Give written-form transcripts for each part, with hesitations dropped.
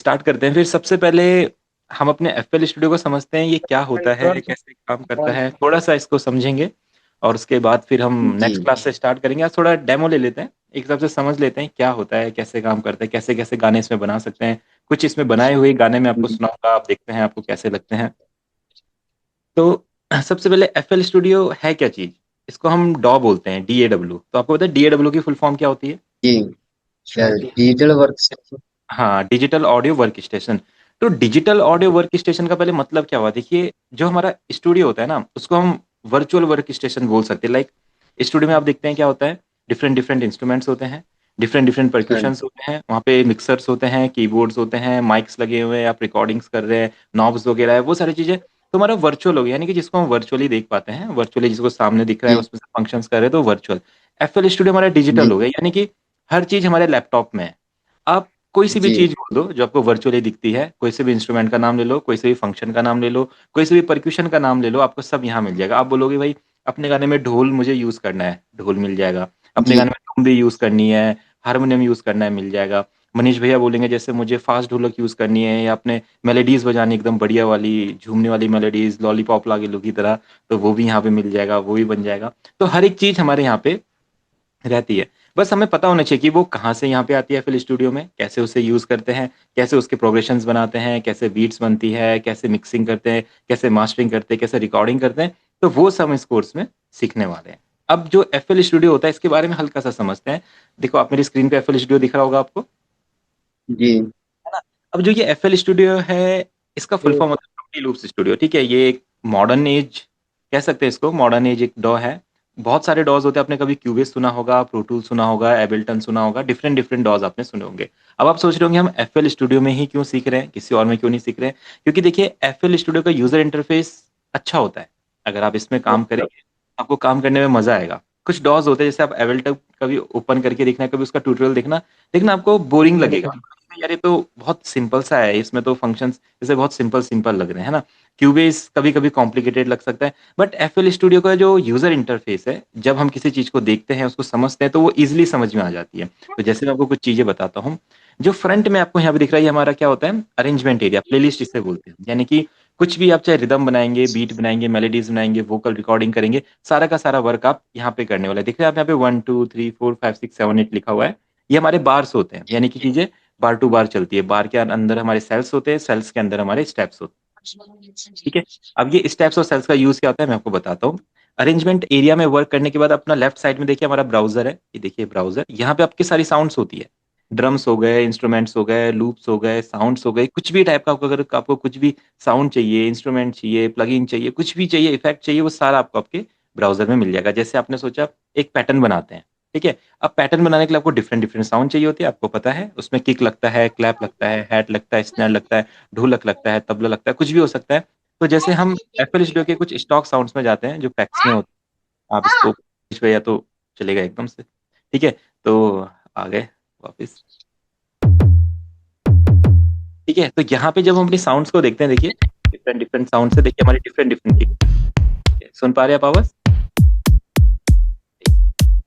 Start करते हैं। फिर सबसे पहले हम अपने एफएल स्टूडियो को समझते हैं, ये क्या होता है, कैसे काम करता है, थोड़ा सा इसको समझेंगे। और उसके बाद फिर हम जी नेक्स्ट क्लास से स्टार्ट करेंगे। आज थोड़ा डेमो ले लेते हैं, एक हिसाब से समझ लेते हैं क्या होता है, कैसे काम करता है, कैसे कैसे गाने इसमें बना सकते हैं। कुछ इसमें बनाए हुए गाने मैं आपको सुनाऊंगा, आप देखते हैं आपको कैसे लगते हैं। तो सबसे पहले एफएल स्टूडियो है क्या चीज? इसको हम डॉ बोलते हैं, DAW। तो आपको पता है DAW की फुल फॉर्म क्या होती है? जी। Digital workstation. हाँ, डिजिटल ऑडियो वर्क स्टेशन। तो डिजिटल ऑडियो वर्क स्टेशन का पहले मतलब क्या हुआ, देखिए जो हमारा स्टूडियो होता है ना, उसको हम वर्चुअल वर्क स्टेशन बोल सकते हैं। लाइक स्टूडियो में आप देखते हैं क्या होता है, डिफरेंट डिफरेंट इंस्ट्रूमेंट्स होते हैं, डिफरेंट डिफरेंट हाँ परक्यूशंस होते हैं, वहाँ पे मिक्सर्स होते हैं, कीबोर्ड्स होते हैं, माइक्स लगे हुए हैं, आप रिकॉर्डिंग्स कर रहे हैं, नॉब्स वगैरह है, वो सारी चीजें। तो हमारा वर्चुअल हो गया, यानी कि जिसको हम वर्चुअली देख पाते हैं, वर्चुअली जिसको सामने दिख रहा है जी उसमें से फंक्शंस कर रहे हैं, तो वर्चुअल। एफएल स्टूडियो हमारा जी डिजिटल हो गया, यानी कि हर चीज हमारे लैपटॉप में है। आप कोई सी भी जी चीज बोल दो जो आपको वर्चुअली दिखती है, कोई से भी इंस्ट्रूमेंट का नाम ले लो, कोई से भी फंक्शन का नाम ले लो, कोई से भी परक्यूशन का नाम ले लो, आपको सब यहाँ मिल जाएगा। आप बोलोगे भाई अपने गाने में ढोल मुझे यूज करना है, ढोल मिल जाएगा। अपने जी गाने में धुन भी यूज करनी है, हारमोनियम यूज करना है, मिल जाएगा। मनीष भैया बोलेंगे जैसे मुझे फास्ट ढोलक यूज करनी है, या अपने मेलेडीज बजानी एकदम बढ़िया वाली, झूमने वाली मेलेडीज, लॉलीपॉप लागे लो की तरह, तो वो भी यहाँ पे मिल जाएगा, वो भी बन जाएगा। तो हर एक चीज हमारे यहाँ पे रहती है। बस हमें पता होना चाहिए कि वो कहाँ से यहाँ पे आती है फिल स्टूडियो में, कैसे उसे यूज करते हैं, कैसे उसके प्रोग्रेशंस बनाते हैं, कैसे बीट्स बनती है, कैसे मिक्सिंग करते हैं, कैसे मास्टरिंग करते हैं, कैसे रिकॉर्डिंग करते हैं। तो वो सब हम इस कोर्स में सीखने वाले हैं। अब जो एफएल स्टूडियो होता है इसके बारे में हल्का सा समझते हैं। देखो आप मेरी स्क्रीन पे एफएल स्टूडियो दिख रहा होगा आपको, जी है ना? अब जो ये एफएल स्टूडियो है, इसका फुल फॉर्म होता है फ्रूटी लूप्स स्टूडियो। ठीक है, ये एक मॉडर्न एज कह सकते हैं इसको, मॉडर्न एज एक डॉ है। बहुत सारे डॉज होते हैं, आपने कभी क्यूबेस सुना होगा, प्रो टूल सुना होगा, एबल्टन सुना होगा, डिफरेंट डिफरेंट डॉज आपने सुने होंगे। अब आप सोच रहे होंगे हम एफएल स्टूडियो में ही क्यों सीख रहे हैं, किसी और में क्यों नहीं सीख रहे हैं? क्योंकि देखिए एफएल स्टूडियो का यूजर इंटरफेस अच्छा होता है। अगर आप इसमें काम करेंगे आपको काम करने में मजा आएगा। कुछ डॉज होते हैं जैसे आप एबल्टन कभी ओपन करके देखना, कभी उसका ट्यूटोरियल देखना, देखना आपको बोरिंग लगेगा। यार ये तो बहुत सिंपल सा है, इसमें तो फंक्शंस जैसे बहुत सिंपल सिंपल लग रहे हैं, है ना? क्यूबेस कभी कभी कॉम्प्लिकेटेड लग सकता है। बट एफएल स्टूडियो का जो यूजर इंटरफेस है, जब हम किसी चीज को देखते हैं, उसको समझते हैं, तो वो इजिली समझ में आ जाती है। तो जैसे मैं आपको कुछ चीजें बताता हूँ। जो फ्रंट में आपको यहाँ पे दिख रहा है, ये हमारा क्या होता है, अरेंजमेंट एरिया, प्लेलिस्ट इसे बोलते हैं। यानी कि कुछ भी आप चाहे रिदम बनाएंगे, बीट बनाएंगे, मेलोडीज बनाएंगे, वोकल रिकॉर्डिंग करेंगे, सारा का सारा वर्क आप यहाँ पे करने वाले हैं। दिख रहे हैं आप यहाँ पे 1 2 3 4 5 6 7 8 लिखा हुआ है। ये हमारे बार्स होते हैं, यानी कि चीजें बार टू बार चलती है। बार के अंदर हमारे सेल्स होते हैं, सेल्स के अंदर हमारे स्टेप्स होते हैं। ठीक है। अब ये स्टेप्स और सेल्स का यूज क्या होता है मैं आपको बताता हूँ। अरेंजमेंट एरिया में वर्क करने के बाद अपना लेफ्ट साइड में देखिए हमारा ब्राउजर है, ये देखिए ब्राउजर, यहाँ पे आपकी सारी साउंड्स होती है। ड्रम्स हो गए, इंस्ट्रूमेंट्स हो गए, लूप्स हो गए, साउंड्स हो गए, कुछ भी टाइप का आपको, अगर आपको कुछ भी साउंड चाहिए, इंस्ट्रूमेंट चाहिए, प्लगइन चाहिए, कुछ भी चाहिए, इफेक्ट चाहिए, वो सारा आपको आपके ब्राउजर में मिल जाएगा। जैसे आपने सोचा एक पैटर्न बनाते हैं, ठीक है। अब पैटर्न बनाने के लिए आपको डिफरेंट डिफरेंट साउंड चाहिए होती है, आपको पता है, उसमें किक लगता है, क्लैप लगता है, हैट लगता है, स्नैर लगता है, ढोलक लगता है, तबला लगता है, कुछ भी हो सकता है। तो जैसे हम एफएल स्टूडियो के कुछ स्टॉक साउंड्स में जाते हैं जो पैक्स में होते हैं, आप इसको इस पे या तो चलेगा एकदम से। ठीक है। तो आ गए वापस। ठीक है, तो यहाँ पे जब हम अपनी साउंड्स को देखते हैं, देखिए डिफरेंट डिफरेंट साउंड से, देखिए हमारे डिफरेंट डिफरेंट किक। सुन पा रहे हैं आप आवाज?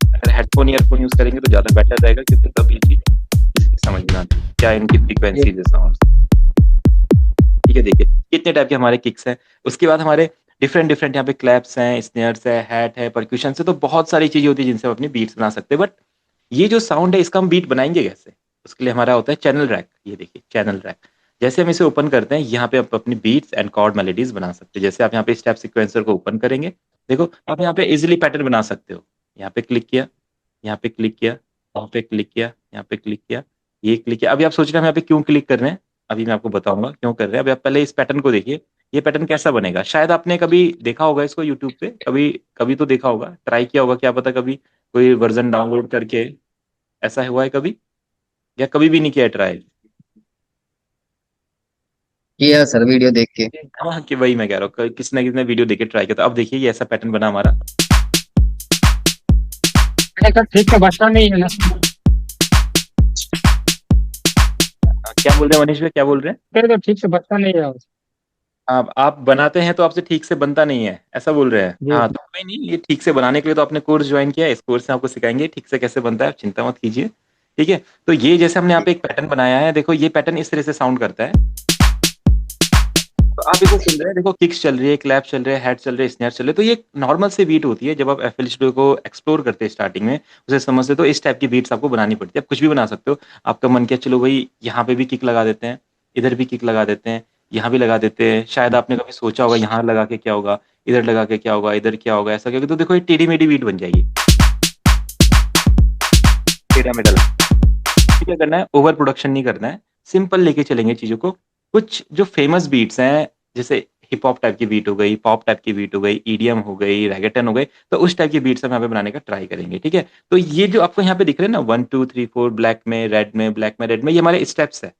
अगर हेडफोन ईयरफोन यूज करेंगे तो ज्यादा बेटर रहेगा, क्योंकि तब ये चीज समझ में आती है क्या इनकी फ्रीक्वेंसीज है, साउंड। ठीक है, देखिए कितने टाइप के हमारे किक्स हैं। उसके बाद हमारे डिफरेंट डिफरेंट यहाँ पे क्लैप्स हैं, स्नेयर्स है, हैट है, परक्यूशन है, तो बहुत सारी चीजें होती है जिनसे हम अपनी बीट्स बना सकते हैं। बट ये जो साउंड है इसका हम बीट बनाएंगे कैसे? उसके लिए हमारा होता है चैनल रैक। ये देखिए चैनल रैक, जैसे हम इसे ओपन करते हैं, यहाँ पे आप अपनी बीट्स एंड कॉर्ड मेलोडीज बना सकते हैं। जैसे आप यहाँ पे स्टेप सिक्वेंसर को ओपन करेंगे, देखो आप यहाँ पे इजिली पैटर्न बना सकते हो। यहाँ पे क्लिक किया, यहाँ पे क्लिक किया, यहाँ पे क्लिक किया, यहाँ पे क्लिक किया, ये क्लिक किया। अभी आप सोच रहे हैं हम यहाँ पे क्यों क्लिक कर रहे हैं, अभी मैं आपको बताऊंगा क्यों कर रहे हैं। अभी आप पहले इस पैटर्न को देखिए, ये पैटर्न कैसा बनेगा। शायद आपने कभी देखा होगा इसको यूट्यूब पे, कभी कभी तो देखा होगा, ट्राई किया होगा, क्या पता कभी कोई वर्जन डाउनलोड करके। ऐसा हुआ है कभी, या कभी भी नहीं किया ट्राई? किया सर वीडियो देख के। हाँ कि वही मैं कह रहा हूँ, किसी ना किसी ने वीडियो देख के ट्राई किया। तो अब देखिए ये ऐसा पैटर्न बना हमारा। सर ठीक से बचता नहीं है ना। क्या बोल रहे हैं मनीष भाई, क्या बोल रहे हैं? फिर तो ठीक से बचता नहीं है। आप बनाते हैं तो आपसे ठीक से बनता नहीं है, ऐसा बोल रहे हैं? जी। हाँ तो कोई नहीं, ये ठीक से बनाने के लिए तो आपने कोर्स ज्वाइन किया है, इस कोर्स से आपको सिखाएंगे ठीक से कैसे बनता है, आप चिंता मत कीजिए। ठीक है? तो ये जैसे हमने यहाँ पे एक पैटर्न बनाया है, देखो ये पैटर्न इस तरह से साउंड करता है। तो आप इसे सुन रहे हैं, देखो किक्स चल रही है, क्लैप चल रहे हैं, हेड चल रहे हैं, स्नेयर चल रहे हैं, तो ये नॉर्मल सी बीट होती है। जब आप एफएल स्टूडियो को एक्सप्लोर करते हैं स्टार्टिंग में, उसे समझते हो तो इस टाइप की बीट्स आपको बनानी पड़ती है। आप कुछ भी बना सकते हो, आपका मन किया चलो भई यहाँ पे भी किक लगा देते हैं, इधर भी किक लगा देते हैं, यहाँ भी लगा देते हैं। शायद आपने कभी सोचा होगा यहाँ लगा के क्या होगा, इधर लगा के क्या होगा, इधर क्या होगा, ऐसा क्या होगा, तो देखो ये टेढ़ी-मेढ़ी बीट बन जाएगी। टेढ़ा-मेढ़ा क्या करना है, ओवर प्रोडक्शन नहीं करना है, सिंपल लेके चलेंगे चीज़ों को। कुछ जो फेमस बीट्स हैं, जैसे हिप हॉप टाइप की बीट हो गई, पॉप टाइप की बीट हो गई, ईडीएम हो गई, reggaeton हो गई, तो उस टाइप की बीट्स हम यहाँ पे बनाने का ट्राई करेंगे, ठीक है? तो ये जो आपको यहाँ पे दिख रहे हैं ना 1, 2, 3, 4 ब्लैक में, रेड में, ब्लैक में, रेड में, ये हमारे स्टेप्स हैं,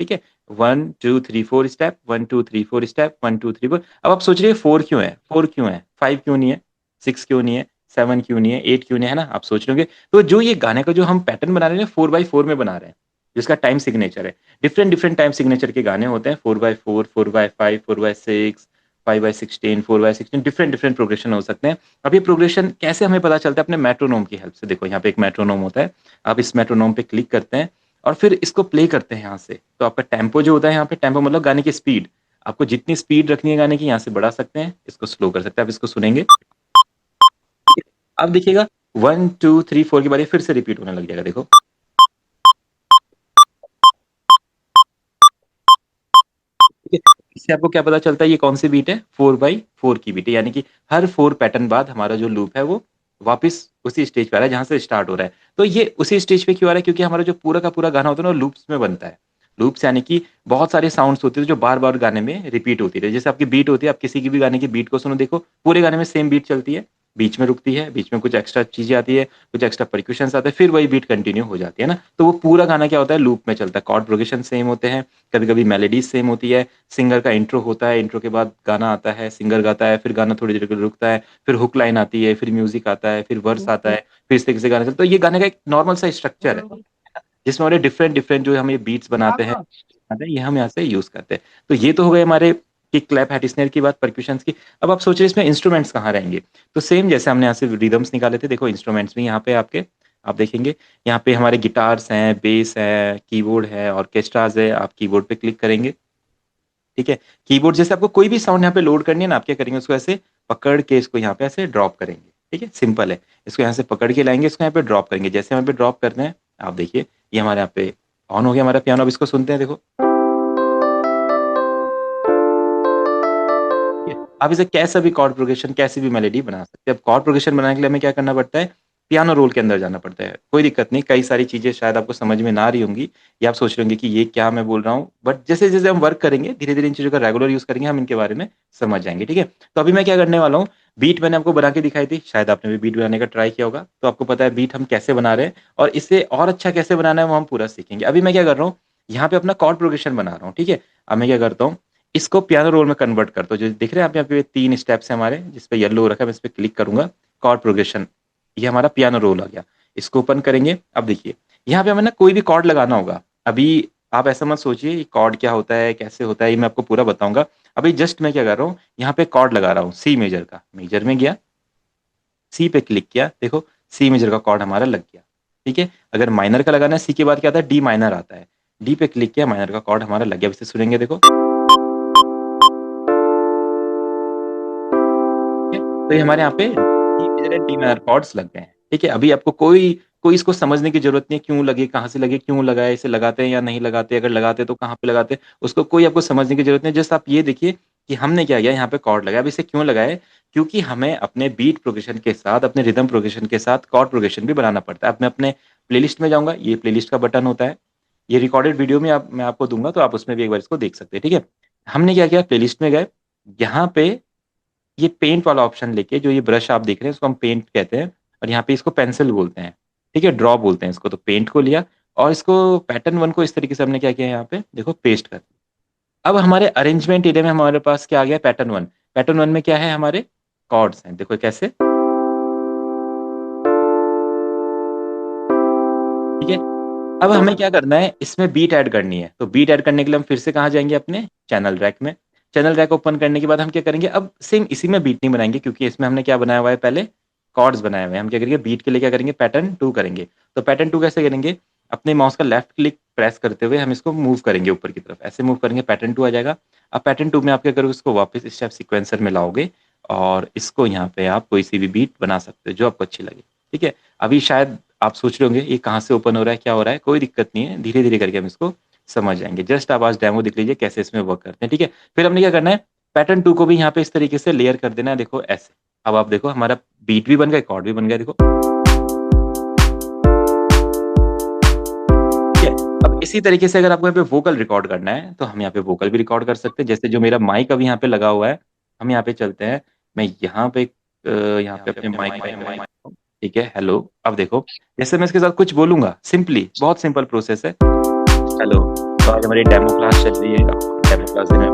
ठीक है? 1, 2, 3, 4 स्टेप, 1, 2, 3, 4 स्टेप, 1, 2, 3, 4। अब आप सोच रहे हैं 4 क्यों है? 4 क्यों है? 5 क्यों नहीं है? 6 क्यों नहीं है? 7 क्यों नहीं है? 8 क्यों नहीं है? है ना? आप सोच रहे होंगे। तो जो ये गाने का जो हम पैटर्न बना रहे हैं, 4/4 में बना रहे हैं, जिसका टाइम सिग्नेचर है। डिफरेंट डिफरेंट टाइम सिग्नेचर के गाने होते हैं, 4/4, 4/5, 4/6, 5/16, 4/16, डिफरेंट डिफरेंट प्रोग्रेशन हो सकते हैं। अब ये प्रोग्रेशन कैसे हमें पता चलता है? अपने मेट्रोनोम की हेल्प से। देखो यहाँ पे एक मेट्रोनोम होता है, आप इस मेट्रोनोम पे क्लिक करते हैं और फिर इसको प्ले करते हैं यहाँ से। तो आपका टेम्पो जो होता है, यहाँ पे टेम्पो मतलब गाने की स्पीड। आपको जितनी स्पीड रखनी है गाने की, यहाँ से बढ़ा सकते हैं, इसको स्लो कर सकते हैं। आप इसको सुनेंगे, अब देखिएगा 1, 2, 3, 4 की बारी फिर से रिपीट होने लग जाएगा। देखो ठीक है, इससे आपको क्या पता चलता है ये कौन सी बीट है? 4/4 की बीट है, यानी कि हर 4 पैटर्न बाद हमारा जो लूप है वो वापस उसी स्टेज पे आ रहा है जहाँ से स्टार्ट हो रहा है। तो ये उसी स्टेज पे क्यों आ रहा है? क्योंकि हमारा जो पूरा का पूरा गाना होता है ना, वो लूप्स में बनता है। लूप्स यानी कि बहुत सारे साउंड्स होते हैं जो बार-बार गाने में रिपीट होती रहे। जैसे आपकी बीट होती है, आप किसी की भी गाने की बीट को सुनो, देखो पूरे गाने में सेम बीट चलती है, बीच में रुकती है, बीच में कुछ एक्स्ट्रा चीज़ें आती है, कुछ एक्स्ट्रा परक्यूशंस आते हैं, फिर वही बीट कंटिन्यू हो जाती है ना। तो वो पूरा गाना क्या होता है? लूप में चलता है। कॉर्ड प्रोग्रेशन सेम होते हैं, कभी-कभी मेलोडीज़ सेम होती है, सिंगर का इंट्रो होता है, इंट्रो के बाद गाना आता है, सिंगर गाता है, फिर गाना थोड़ी देर के लिए रुकता है, फिर हुक लाइन आती है, फिर म्यूज़िक आता है, फिर वर्स आता है, फिर इस तरीके से गाना चलता है। तो ये गाने का एक नॉर्मल सा स्ट्रक्चर है, जिसमें हमारे डिफरेंट डिफरेंट जो हम ये बीट्स बनाते हैं, ये हम यहाँ से यूज़ करते हैं। तो ये तो हो गए हमारे किक, क्लैप, हैट, स्नेयर की बात, परक्यूशंस की। अब आप सोच रहे हैं इसमें इंस्ट्रूमेंट्स कहाँ रहेंगे? तो सेम जैसे हमने यहाँ से रिदम्स निकाले थे, देखो इंस्ट्रूमेंट्स भी यहाँ पे आपके आप देखेंगे, यहाँ पे हमारे गिटार्स हैं, बेस है, कीबोर्ड है, ऑर्केस्ट्राज़ है। आप कीबोर्ड पे क्लिक करेंगे, ठीक है? कीबोर्ड जैसे आपको कोई भी साउंड यहाँ पे लोड करनी है ना, आप क्या करेंगे? उसको ऐसे पकड़ के इसको यहाँ पे ऐसे ड्रॉप करेंगे, ठीक है? सिंपल है। इसको यहाँ से पकड़ के लाएँगे, इसको यहाँ पे ड्रॉप करेंगे। जैसे यहाँ पे ड्रॉप करते हैं, आप देखिए ये हमारे यहाँ पे ऑन हो गया हमारा पियानो। अब इसको सुनते हैं, देखो। ठीक है? आप इसे कैसा भी कॉर्ड प्रोग्रेशन, कैसी भी मेलोडी बना सकते हैं। अब कॉर्ड प्रोग्रेशन बनाने के लिए हमें क्या करना पड़ता है? पियानो रोल के अंदर जाना पड़ता है। कोई दिक्कत नहीं, कई सारी चीज़ें शायद आपको समझ में ना आ रही होंगी, या आप सोच रहे होंगे कि ये क्या मैं बोल रहा हूँ, बट जैसे-जैसे हम वर्क करेंगे, धीरे-धीरे इन चीज़ों का रेगुलर यूज़ करेंगे, हम इनके बारे में समझ जाएँगे, ठीक है? तो अभी मैं क्या करने वाला हूँ, बीट मैंने आपको बना के दिखाई थी, शायद आपने भी बीट बनाने का ट्राई किया होगा, तो आपको पता है बीट हम कैसे बना रहे हैं और इसे और अच्छा कैसे बनाना है, वो हम पूरा सीखेंगे। अभी मैं क्या कर रहा हूँ, यहाँ पे अपना कॉर्ड प्रोग्रेशन बना रहा हूँ, ठीक है? अब मैं क्या करता हूँ, इसको पियानो रोल में कन्वर्ट करता हूँ। जो दिख रहे हैं आप यहाँ पे 3 स्टेप्स हैं हमारे, जिस पे येलो हो रखा है, मैं इस पे क्लिक करूँगा, कॉर्ड प्रोग्रेशन, ये हमारा पियानो रोल आ गया। इसको ओपन करेंगे, अब देखिए, यहाँ पे हमें ना कोई भी कॉर्ड लगाना होगा। अभी आप ऐसा मत सोचिए ये कॉर्ड क्या होता है, कैसे होता है, ये मैं आपको पूरा बताऊँगा। अभी जस्ट मैं क्या कर रहा हूँ, यहाँ पे कॉर्ड लगा रहा हूँ, सी मेजर का। मेजर में गया, सी पे क्लिक किया, देखो सी मेजर का कॉर्ड हमारा लग गया, ठीक है? अगर माइनर का लगाना है, सी के बाद क्या आता है? डी माइनर आता है। डी पे क्लिक किया, माइनर का कॉर्ड हमारा लग गया। अब इसे सुनेंगे, देखो। ठीक है? तो ये हमारे यहाँ पे D major and D minor chords लग गए हैं, ठीक है? अभी आपको कोई कोई इसको समझने की ज़रूरत नहीं है, क्यों लगे, कहाँ से लगे, क्यों लगाए, इसे लगाते हैं या नहीं लगाते, अगर लगाते हैं तो कहाँ पे लगाते हैं, उसको कोई आपको समझने की ज़रूरत नहीं है। जस्ट आप ये देखिए कि हमने क्या किया, यहाँ पे कॉर्ड लगाया। अब इसे क्यों लगाया? क्योंकि हमें अपने बीट प्रोग्रेशन के साथ, अपने रिदम प्रोग्रेशन के साथ कॉर्ड प्रोग्रेशन भी बनाना पड़ता है। अब मैं अपने प्लेलिस्ट में जाऊँगा, ये प्लेलिस्ट का बटन होता है। ये रिकॉर्डेड वीडियो में आप मैं आपको दूँगा, तो आप उसमें भी एक बार इसको देख सकते हैं, ठीक है? हमने क्या किया, प्लेलिस्ट में गए, यहाँ पे ये पेंट वाला ऑप्शन लेके, जो ये ब्रश आप देख रहे हैं, इसको हम पेंट कहते हैं और यहाँ पे इसको पेंसिल बोलते हैं, ठीक है? ड्रॉ बोलते हैं इसको। तो पेंट को लिया और इसको पैटर्न 1 को इस तरीके से हमने क्या किया, यहाँ पे देखो पेस्ट कर दिया। अब हमारे अरेंजमेंट एरिया में हमारे पास क्या आ गया? पैटर्न 1। पैटर्न 1 में क्या है? हमारे कॉर्ड्स हैं, देखो कैसे, ठीक है? अब हमें क्या करना है, इसमें बीट ऐड करनी है। तो बीट ऐड करने के लिए हम फिर से कहाँ जाएँगे? अपने चैनल रैक में। चैनल रैक ओपन करने के बाद हम क्या करेंगे, अब सेम इसी में बीट नहीं बनाएँगे, क्योंकि इसमें हमने क्या बनाया हुआ है, पहले कॉर्ड्स बनाए हुए हैं। हम क्या करेंगे, बीट के लिए क्या करेंगे, पैटर्न 2 करेंगे। तो पैटर्न 2 कैसे करेंगे? अपने माउस का लेफ्ट क्लिक प्रेस करते हुए हम इसको मूव करेंगे ऊपर की तरफ, ऐसे मूव करेंगे पैटर्न 2 आ जाएगा। अब पैटर्न 2 में आप क्या करोगे, इसको वापस स्टेप सीक्वेंसर में लाओगे और इसको यहाँ पे आप कोई सी भी बीट बना सकते हो जो आपको अच्छी लगे, ठीक है। अभी शायद आप सोच रहे होंगे ये कहाँ से ओपन हो रहा है, क्या हो रहा है, कोई दिक्कत नहीं है, धीरे धीरे करके हम इसको समझ जाएंगे। जस्ट आप आज डेमो देख लीजिए कैसे इसमें वर्क करते हैं, ठीक है। फिर हमने क्या करना है, पैटर्न 2 को भी यहाँ पे इस तरीके से लेयर कर देना है, देखो ऐसे। अब आप देखो हमारा बीट भी बन गया, कॉर्ड भी बन गया, देखो। ठीक है। अब इसी तरीके से अगर आपको यहाँ पे वोकल रिकॉर्ड करना है तो हम यहाँ पे वोकल भी रिकॉर्ड कर सकते हैं। जैसे जो मेरा माइक अभी यहाँ पे लगा हुआ है, हम यहाँ पे चलते हैं, मैं यहाँ पे यहाँ पे अपने माइक, ठीक है, हेलो। अब देखो जैसे मैं इसके साथ कुछ बोलूंगा, सिंपली, बहुत सिंपल प्रोसेस है। हेलो, तो आज हमारी डेमो क्लास चल रही है, डेमो क्लास में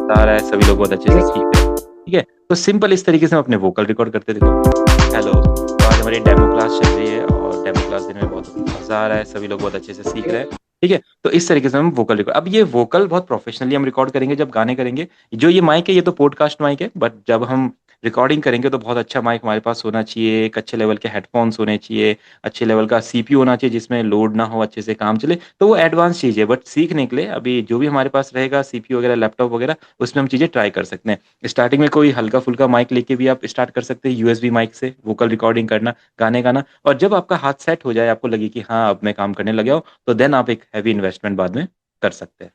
सारा है, सभी लोग बहुत अच्छे से सीख रहे हैं, ठीक है। तो सिंपल इस तरीके से हम अपने वोकल रिकॉर्ड करते हैं, देखो। हेलो, तो आज हमारी डेमो क्लास चल रही है और डेमो क्लास देने में बहुत मजा आ रहा है, सभी लोग बहुत अच्छे से सीख रहे हैं, ठीक है। तो इस तरीके से हम वोकल रिकॉर्ड, अब ये वोकल बहुत प्रोफेशनली हम रिकॉर्ड करेंगे जब गाने करेंगे। जो ये माइक है ये तो पॉडकास्ट माइक है, बट जब हम रिकॉर्डिंग करेंगे तो बहुत अच्छा माइक हमारे पास होना चाहिए, एक अच्छे लेवल के हेडफोन्स होने चाहिए, अच्छे लेवल का सीपीयू होना चाहिए जिसमें लोड ना हो, अच्छे से काम चले। तो वो एडवांस चीज़ है, बट सीखने के लिए अभी जो भी हमारे पास रहेगा सीपीयू वगैरह, लैपटॉप वगैरह, उसमें हम चीज़ें ट्राई कर सकते हैं। स्टार्टिंग में कोई हल्का फुल्का माइक लेके भी आप स्टार्ट कर सकते हैं, यूएसबी माइक से वोकल रिकॉर्डिंग करना, गाने गाना। और जब आपका हाथ सेट हो जाए, आपको लगे कि हाँ अब मैं काम करने लगा हूँ, तो देन आप एक हैवी इन्वेस्टमेंट बाद में कर सकते हैं।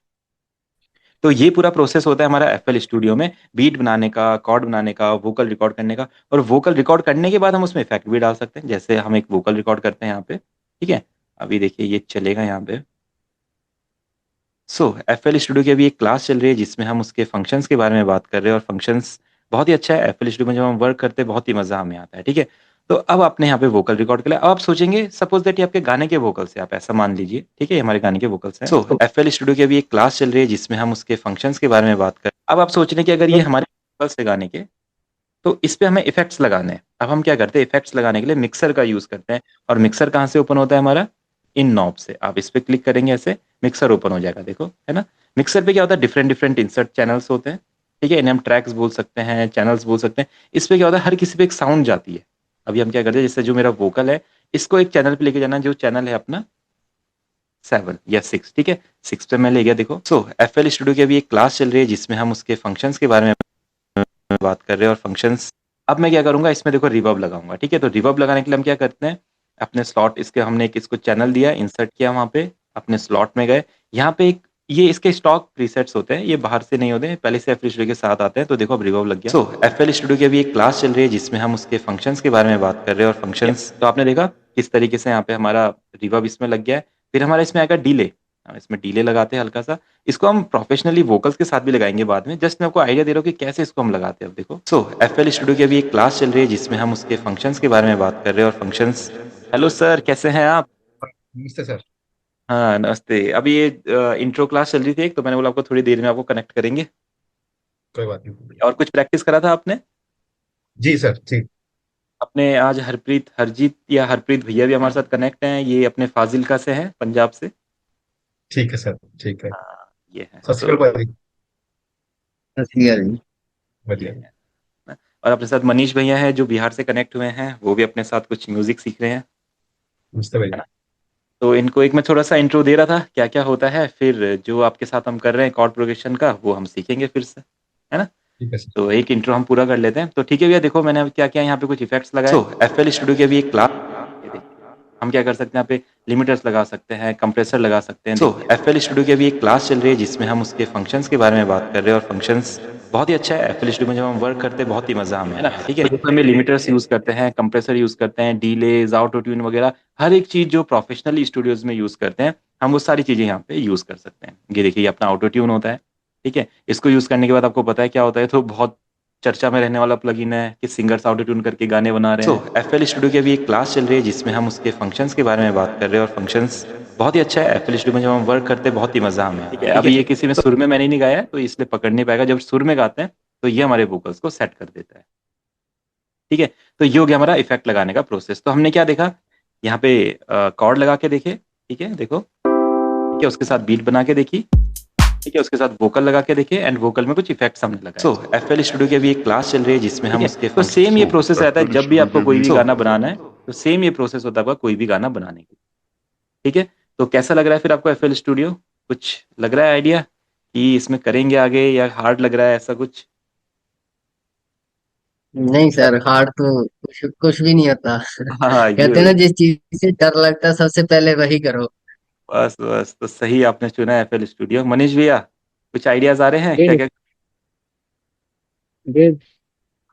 तो ये पूरा प्रोसेस होता है हमारा एफएल स्टूडियो में, बीट बनाने का, कॉर्ड बनाने का, वोकल रिकॉर्ड करने का। और वोकल रिकॉर्ड करने के बाद हम उसमें इफेक्ट भी डाल सकते हैं, जैसे हम एक वोकल रिकॉर्ड करते हैं यहाँ पे, ठीक है। अभी देखिए ये चलेगा यहाँ पे। सो एफएल स्टूडियो की अभी एक क्लास चल रही है जिसमें हम उसके फंक्शंस के बारे में बात कर रहे हैं, और फंक्शंस बहुत ही अच्छा है। एफएल स्टूडियो में जब हम वर्क करते हैं बहुत ही मजा हमें आता है, ठीक है। तो अब आपने यहाँ पे वोकल रिकॉर्ड कर लिया। अब आप सोचेंगे सपोज दैट ये आपके गाने के वोकल्स है, आप ऐसा मान लीजिए, ठीक है, ये हमारे गाने के वोकल्स हैं। सो एफएल स्टूडियो की अभी एक क्लास चल रही है जिसमें हम उसके फंक्शंस के बारे में बात कर। अब आप सोच रहे हैं कि अगर ये हमारे वोकल्स है गाने के, तो इस पे हमें इफेक्ट्स लगाने हैं। अब हम क्या करते हैं, इफेक्ट्स लगाने के लिए मिक्सर का यूज करते हैं। और मिक्सर कहाँ से ओपन होता है हमारा, इन नॉब से। आप इस पे क्लिक करेंगे, ऐसे मिक्सर ओपन हो जाएगा, देखो, है ना। मिक्सर पे क्या होता है, डिफरेंट डिफरेंट इंसर्ट चैनल्स होते हैं, ठीक है। इन्हें हम ट्रैक्स बोल सकते हैं, चैनल्स बोल सकते हैं। इस पे क्या होता है, हर किसी पे एक साउंड जाती है। अभी हम क्या करते हैं, जैसे जो मेरा वोकल है, इसको एक चैनल पे लेके जाना है, जो चैनल है अपना 7 या 6, ठीक है। 6 पे मैं ले गया, देखो। सो एफएल स्टूडियो की अभी एक क्लास चल रही है जिसमें हम उसके फंक्शंस के बारे में बात कर रहे हैं, और फंक्शंस। अब मैं क्या करूंगा, इसमें देखो रिवर्ब लगाऊंगा, ठीक है। तो रिवर्ब लगाने के लिए हम क्या करते हैं, अपने स्लॉट, इसके हमने एक इसको चैनल दिया, इंसर्ट किया, वहां पे अपने स्लॉट में गए। यहाँ पे एक ये इसके स्टॉक प्रीसेट्स होते हैं, ये बाहर से नहीं होते हैं, पहले से एफएल स्टूडियो के साथ आते हैं। तो देखो अब रिवर्ब लग गया। सो एफएल स्टूडियो की अभी एक क्लास चल रही है जिसमें हम उसके फंक्शंस के बारे में बात कर रहे हैं, और फंक्शंस तो आपने देखा किस तरीके से यहाँ पे हमारा रिवर्ब इसमें लग गया है। फिर हमारा इसमें आएगा डिले, हम इसमें डिले लगाते हैं हल्का सा। इसको हम प्रोफेशनली वोकल्स के साथ भी लगाएंगे बाद में, जस्ट मैं आपको आइडिया दे रहा हूँ कि कैसे इसको हम लगाते हैं। अब देखो, सो एफएल स्टूडियो की अभी एक क्लास चल रही है जिसमें हम उसके फंक्शंस के बारे में बात कर रहे हैं, और फंक्शंस। हेलो सर, कैसे हैं आप? नमस्ते सर। हाँ नमस्ते। अभी ये इंट्रो क्लास चल रही थी एक, तो मैंने बोला आपको थोड़ी देर में आपको कनेक्ट करेंगे। कोई बात नहीं। और कुछ प्रैक्टिस करा था आपने? जी सर, ठीक। अपने आज हरप्रीत, हरजीत या हरप्रीत भैया भी हमारे साथ कनेक्ट हैं, ये अपने फाजिलका से हैं, पंजाब से। ठीक है सर, ठीक है। हाँ, ये है। सत श्री अकाल भाई। सत श्री अकाल जी। ये बढ़िया। है। और अपने साथ मनीष भैया हैं जो बिहार से कनेक्ट हुए हैं, वो भी अपने साथ कुछ म्यूजिक सीख रहे हैं, नमस्ते है भाई। ना। तो इनको एक मैं थोड़ा सा इंट्रो दे रहा था क्या क्या होता है, फिर जो आपके साथ हम कर रहे हैं कॉर्ड प्रोग्रेशन का, वो हम सीखेंगे फिर से, है ना। ठीक है सर। तो एक इंट्रो हम पूरा कर लेते हैं। तो ठीक है भैया, देखो मैंने अब क्या क्या यहाँ पे कुछ इफेक्ट्स लगाए। सो एफएल स्टूडियो की अभी एक क्लास, हम क्या कर सकते हैं, यहाँ पे लिमिटर्स लगा सकते हैं, कंप्रेसर लगा सकते हैं। सो एफएल स्टूडियो की अभी एक क्लास चल रही है जिसमें हम उसके फंक्शंस के बारे में बात कर रहे हैं, और फंक्शंस बहुत ही अच्छा है। एफएल स्टूडियो में जब हम वर्क करते हैं बहुत ही मजा हमें, है ना, ठीक है। तो हमें लिमिटर्स यूज करते हैं, कंप्रेसर यूज करते हैं, डीलेज, ऑटो ट्यून वगैरह, हर एक चीज जो प्रोफेशनली स्टूडियोज में यूज करते हैं, हम वो सारी चीजें यहाँ पे यूज कर सकते हैं। ये देखिए अपना ऑटो ट्यून होता है, ठीक है। इसको यूज करने के बाद आपको पता है क्या होता है, तो बहुत चर्चा में रहने वाला प्लगइन है कि सिंगर्स ऑटो ट्यून करके गाने बना रहे हैं। सो एफएल स्टूडियो की अभी एक क्लास चल रही है जिसमें हम उसके फंक्शंस के बारे में बात कर रहे हैं, और फंक्शंस बहुत ही अच्छा है। एफएल स्टूडियो में जब हम वर्क करते हैं बहुत ही मजा हमें, ठीक है। अभी ये किसी में सुर में मैंने नहीं गाया है, तो इसलिए पकड़ नहीं पाएगा। जब सुर में गाते हैं तो ये हमारे वोकल्स को सेट कर देता है, ठीक है। तो ये हो गया हमारा इफेक्ट लगाने का प्रोसेस। तो हमने क्या देखा, यहाँ पे कॉर्ड लगा के देखे, ठीक है, देखो, ठीक है, उसके साथ बीट बना के देखी, ठीक है, उसके साथ वोकल लगा के देखे, एंड वोकल में कुछ इफेक्ट्स हमने लगाए। सो एफएल स्टूडियो की अभी एक क्लास चल रही है जिसमें हम उसके, तो सेम ये प्रोसेस रहता है जब भी आपको कोई भी गाना बनाना है, तो सेम ये प्रोसेस होता है आपका कोई भी गाना बनाने के, ठीक है। तो कैसा लग रहा है फिर आपको एफएल स्टूडियो? कुछ लग रहा है आइडिया कि इसमें करेंगे आगे, या हार्ड लग रहा है ऐसा कुछ? नहीं सर, हार्ड तो कुछ भी नहीं होता। हाँ हाँ, कहते हैं ये ना, जिस चीज से डर लगता है सबसे पहले वही करो। बस बस, तो सही आपने चुना है एफएल स्टूडियो। मनीष भैया, कुछ आइडियाज आ रहे हैं क्या जी क्या, जी।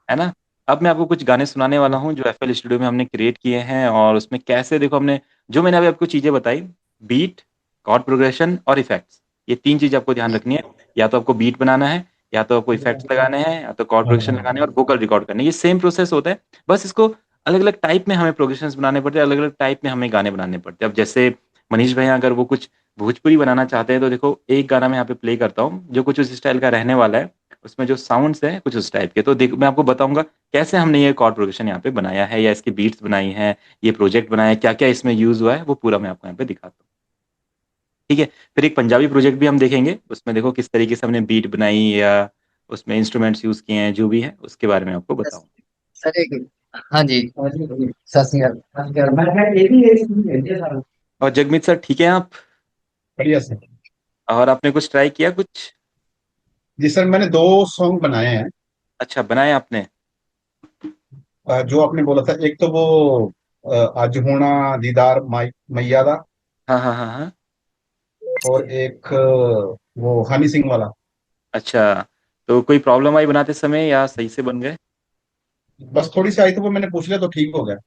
है ना? अब मैं आपको कुछ गाने सुनाने वाला हूँ जो एफएल स्टूडियो में हमने क्रिएट किए हैं, और उसमें कैसे देखो हमने, जो मैंने अभी आपको चीजें बताई, बीट, कॉर्ड प्रोग्रेशन और इफेक्ट्स, ये 3 चीज आपको ध्यान रखनी है। या तो आपको बीट बनाना है, या तो आपको इफेक्ट्स लगाने हैं, या तो कॉर्ड प्रोग्रेशन लगाने हैं, और वोकल रिकॉर्ड करने हैं। ये सेम प्रोसेस होता है, बस इसको अलग अलग टाइप में हमें प्रोग्रेशन बनाने पड़ते हैं, अलग अलग टाइप में हमें गाने बनाने पड़ते हैं। अब जैसे मनीष भैया अगर वो कुछ भोजपुरी बनाना चाहते हैं, तो देखो एक गाना मैं यहाँ पे प्ले करता हूँ जो कुछ उस स्टाइल का रहने वाला है। उसमें जो साउंड्स हैं कुछ उस टाइप के, तो देखो मैं आपको बताऊंगा कैसे हमने ये कॉर्ड प्रोग्रेशन यहाँ पे बनाया है, या इसकी बीट्स बनाई हैं, ये प्रोजेक्ट बनाया है, क्या क्या इसमें यूज हुआ है, वो पूरा मैं आपको यहाँ पे दिखाता हूँ। ठीक है। फिर एक पंजाबी प्रोजेक्ट भी हम देखेंगे, उसमें देखो किस तरीके से हमने बीट बनाई, या उसमें इंस्ट्रूमेंट्स यूज किए हैं, जो भी है उसके बारे में आपको बताऊँ। सर एक, हाँ जी, सत श्री अकाल। और जगमीत सर, ठीक है आप? बढ़िया सर। और आपने कुछ ट्राई किया कुछ? जी सर, मैंने 2 सॉन्ग बनाए हैं। अच्छा, बनाए आपने? जो आपने बोला था, एक तो वो आज होना दीदार मैया दा, हाँ हाँ हाँ हाँ। और एक वो हनी सिंह वाला। अच्छा, तो कोई प्रॉब्लम आई बनाते समय, या सही से बन गए? बस थोड़ी सी आई तो वो मैंने पूछ लिया तो ठीक हो गया।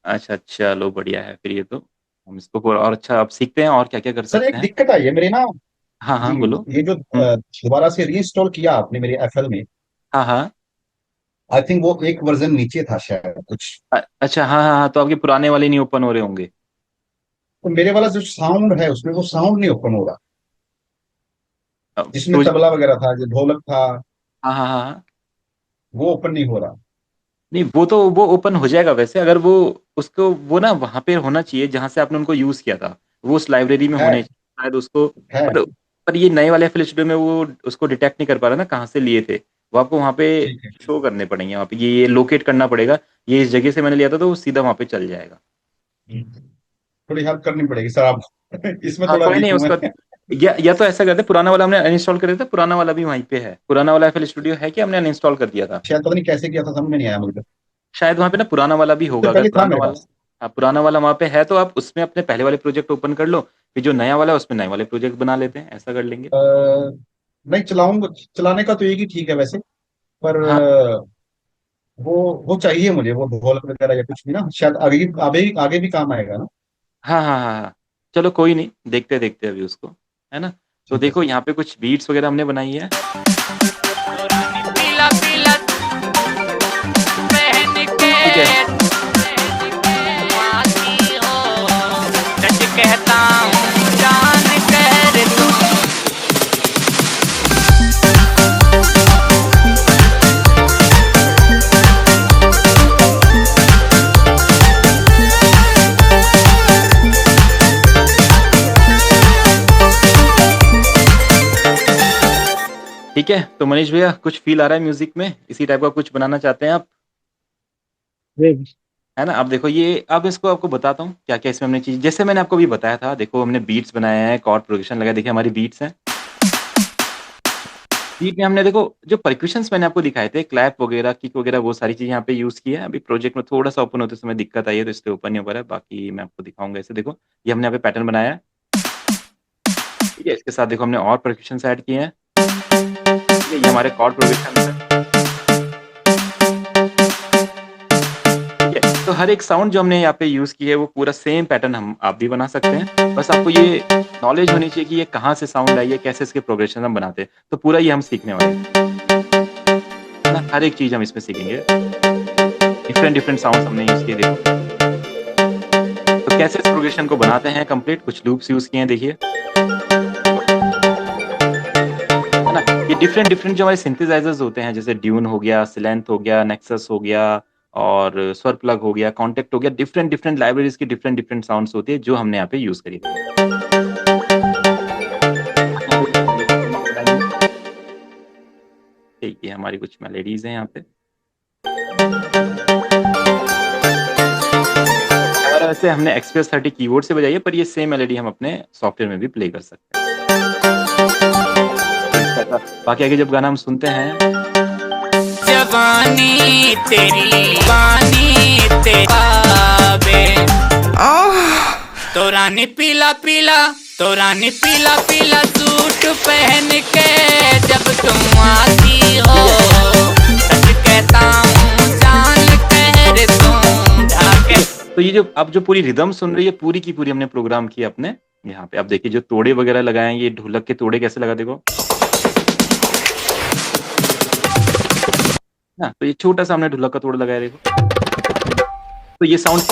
अच्छा, चलो बढ़िया है फिर। ये तो हम इसको और अच्छा अब सीखते हैं और क्या क्या कर सर सकते एक हैं। दिक्कत आई है मेरे ना। हाँ जी, हाँ, बोलो। ये जो हम्म, दोबारा से रीइंस्टॉल किया आपने मेरे एफएल में, हाँ हाँ। आई थिंक वो एक वर्जन नीचे था शायद कुछ। अच्छा, हाँ हाँ हाँ, तो आपके पुराने वाले नहीं ओपन हो रहे होंगे। तो मेरे वाला जो साउंड है उसमें वो साउंड नहीं ओपन हो रहा, जिसमें तो तबला वगैरह था, जो ढोलक था, हाँ हाँ हाँ हाँ। वो ओपन नहीं हो रहा। नहीं, वो तो वो ओपन हो जाएगा वैसे, अगर वो उसको वो ना वहाँ पे होना चाहिए जहाँ से आपने उनको यूज किया था, वो उस लाइब्रेरी में होने है चाहिए शायद उसको। है पर ये नए वाले एफएल स्टूडियो में वो उसको डिटेक्ट नहीं कर पा रहा ना कहाँ से लिए थे। वो आपको वहाँ पे ठीक है। शो करने पड़ेंगे, वहाँ पे ये लोकेट करना पड़ेगा। ये इस जगह से मैंने लिया था, तो वो सीधा वहाँ पे चल जाएगा। थोड़ी हेल्प करनी पड़ेगी सर आप। इसमें हाँ, थोड़ा कोई वीक नहीं हूं उसका। मैं। या तो ऐसा करते, पुराना वाला हमने अनइंस्टॉल कर दिया था, पुराना वाला भी वहीं पे है। पुराना वाला एफएल स्टूडियो है कि हमने अनइंस्टॉल कर दिया था? शायद पता नहीं कैसे किया था, समझ में नहीं आया मुझे। शायद वहाँ पे ना पुराना वाला भी उससे होगा, अगर पहले था पुराना मेरे वाला। पास। हाँ, पुराना वाला वहाँ पे है, तो आप उसमें अपने पहले वाले प्रोजेक्ट ओपन कर लो। फिर जो नया वाला है उसमें नए वाले प्रोजेक्ट बना लेते हैं, ऐसा कर लेंगे। अ, नहीं चलाऊंगा, चलाने का तो एक ही ठीक है वैसे। पर हाँ वो चाहिए मुझे, वो ढोलक वगैरह या कुछ भी ना, शायद आगे आगे भी काम आएगा ना। हाँ हाँ हाँ हाँ। चलो कोई नहीं, देखते देखते अभी उसको, है ना? तो ठीक है देखो सर। यहाँ पे कुछ बीट्स वगैरह हमने बनाई है। पीला पीला पहन के ठीक है। मासी हो सच कहता हूँ जान कर तू। ठीक है, तो मनीष भैया कुछ फील आ रहा है म्यूजिक में? इसी टाइप का कुछ बनाना चाहते हैं आप, जी है ना? अब देखो ये, अब इसको आपको बताता हूँ क्या क्या इसमें हमने चीज, जैसे मैंने आपको भी बताया था। देखो हमने बीट्स बनाए हैं, कॉर्ड प्रोग्रेशन लगाया, देखिए हमारी बीट्स हैं। बीट में हमने देखो जो परक्यूशंस मैंने आपको दिखाए थे, क्लैप वगैरह, किक वगैरह, वो सारी चीजें यहाँ पे यूज की है। अभी प्रोजेक्ट में थोड़ा सा ओपन होते समय दिक्कत आई है, तो इसलिए ओपन नहीं हो पा रहा है। बाकी मैं आपको दिखाऊंगा। ऐसे देखो, ये हमने यहाँ पे पैटर्न बनाया है। ठीक है, इसके साथ देखो हमने और परक्यूशंस ऐड किए हैं। ठीक है, ये हमारे कॉर्ड प्रोग्रेशन है। ठीक है, तो हर एक साउंड जो हमने यहाँ पे यूज की है, वो पूरा सेम पैटर्न हम आप भी बना सकते हैं। बस आपको ये नॉलेज होनी चाहिए कि ये कहाँ से साउंड आई है, कैसे इसके प्रोग्रेशन हम बनाते हैं। तो पूरा ये हम सीखने वाले हैं, है ना? हर एक चीज हम इसमें सीखेंगे। डिफरेंट डिफरेंट साउंड्स हमने यूज किए, देखो। तो कैसे इस प्रोग्रेशन को बनाते हैं कंप्लीट, कुछ लूप्स यूज किए हैं, देखिए, है ना? ये डिफरेंट डिफरेंट जो हमारे सिंथेसाइजर्स होते हैं, जैसे ड्यून हो गया, सिलेंथ हो गया, नेक्सस हो गया, और स्वर प्लग हो गया, कॉन्टेक्ट हो गया, डिफरेंट डिफरेंट लाइब्रेरीज की डिफरेंट डिफरेंट साउंड्स होती है जो हमने यहाँ पे यूज करी थी। ठीक है, हमारी कुछ मेलेडीज हैं यहाँ पे। और तरह से हमने XPS 30 कीबोर्ड से बजाई है, पर ये सेम मेलोडी हम अपने सॉफ्टवेयर में भी प्ले कर सकते हैं। बाकी आगे जब गाना हम सुनते हैं, जवानी तेरी बानी तेरे बाबे तो रानी पीला पीला तो रानी पीला पीला सूट पहन के जब तुम आती हो सच कहता हूँ जान कह तुम जाके। तो ये जो आप जो पूरी रिदम सुन रही है पूरी की पूरी हमने प्रोग्राम की अपने यहाँ पे। आप देखिए जो तोड़े वगैरह लगाए हैं, ये ढोलक के तोड़े कैसे लगा देखो ना, तो ये छोटा सा हमने ढोलक का तोड़ लगाया देखो। तो ये साउंड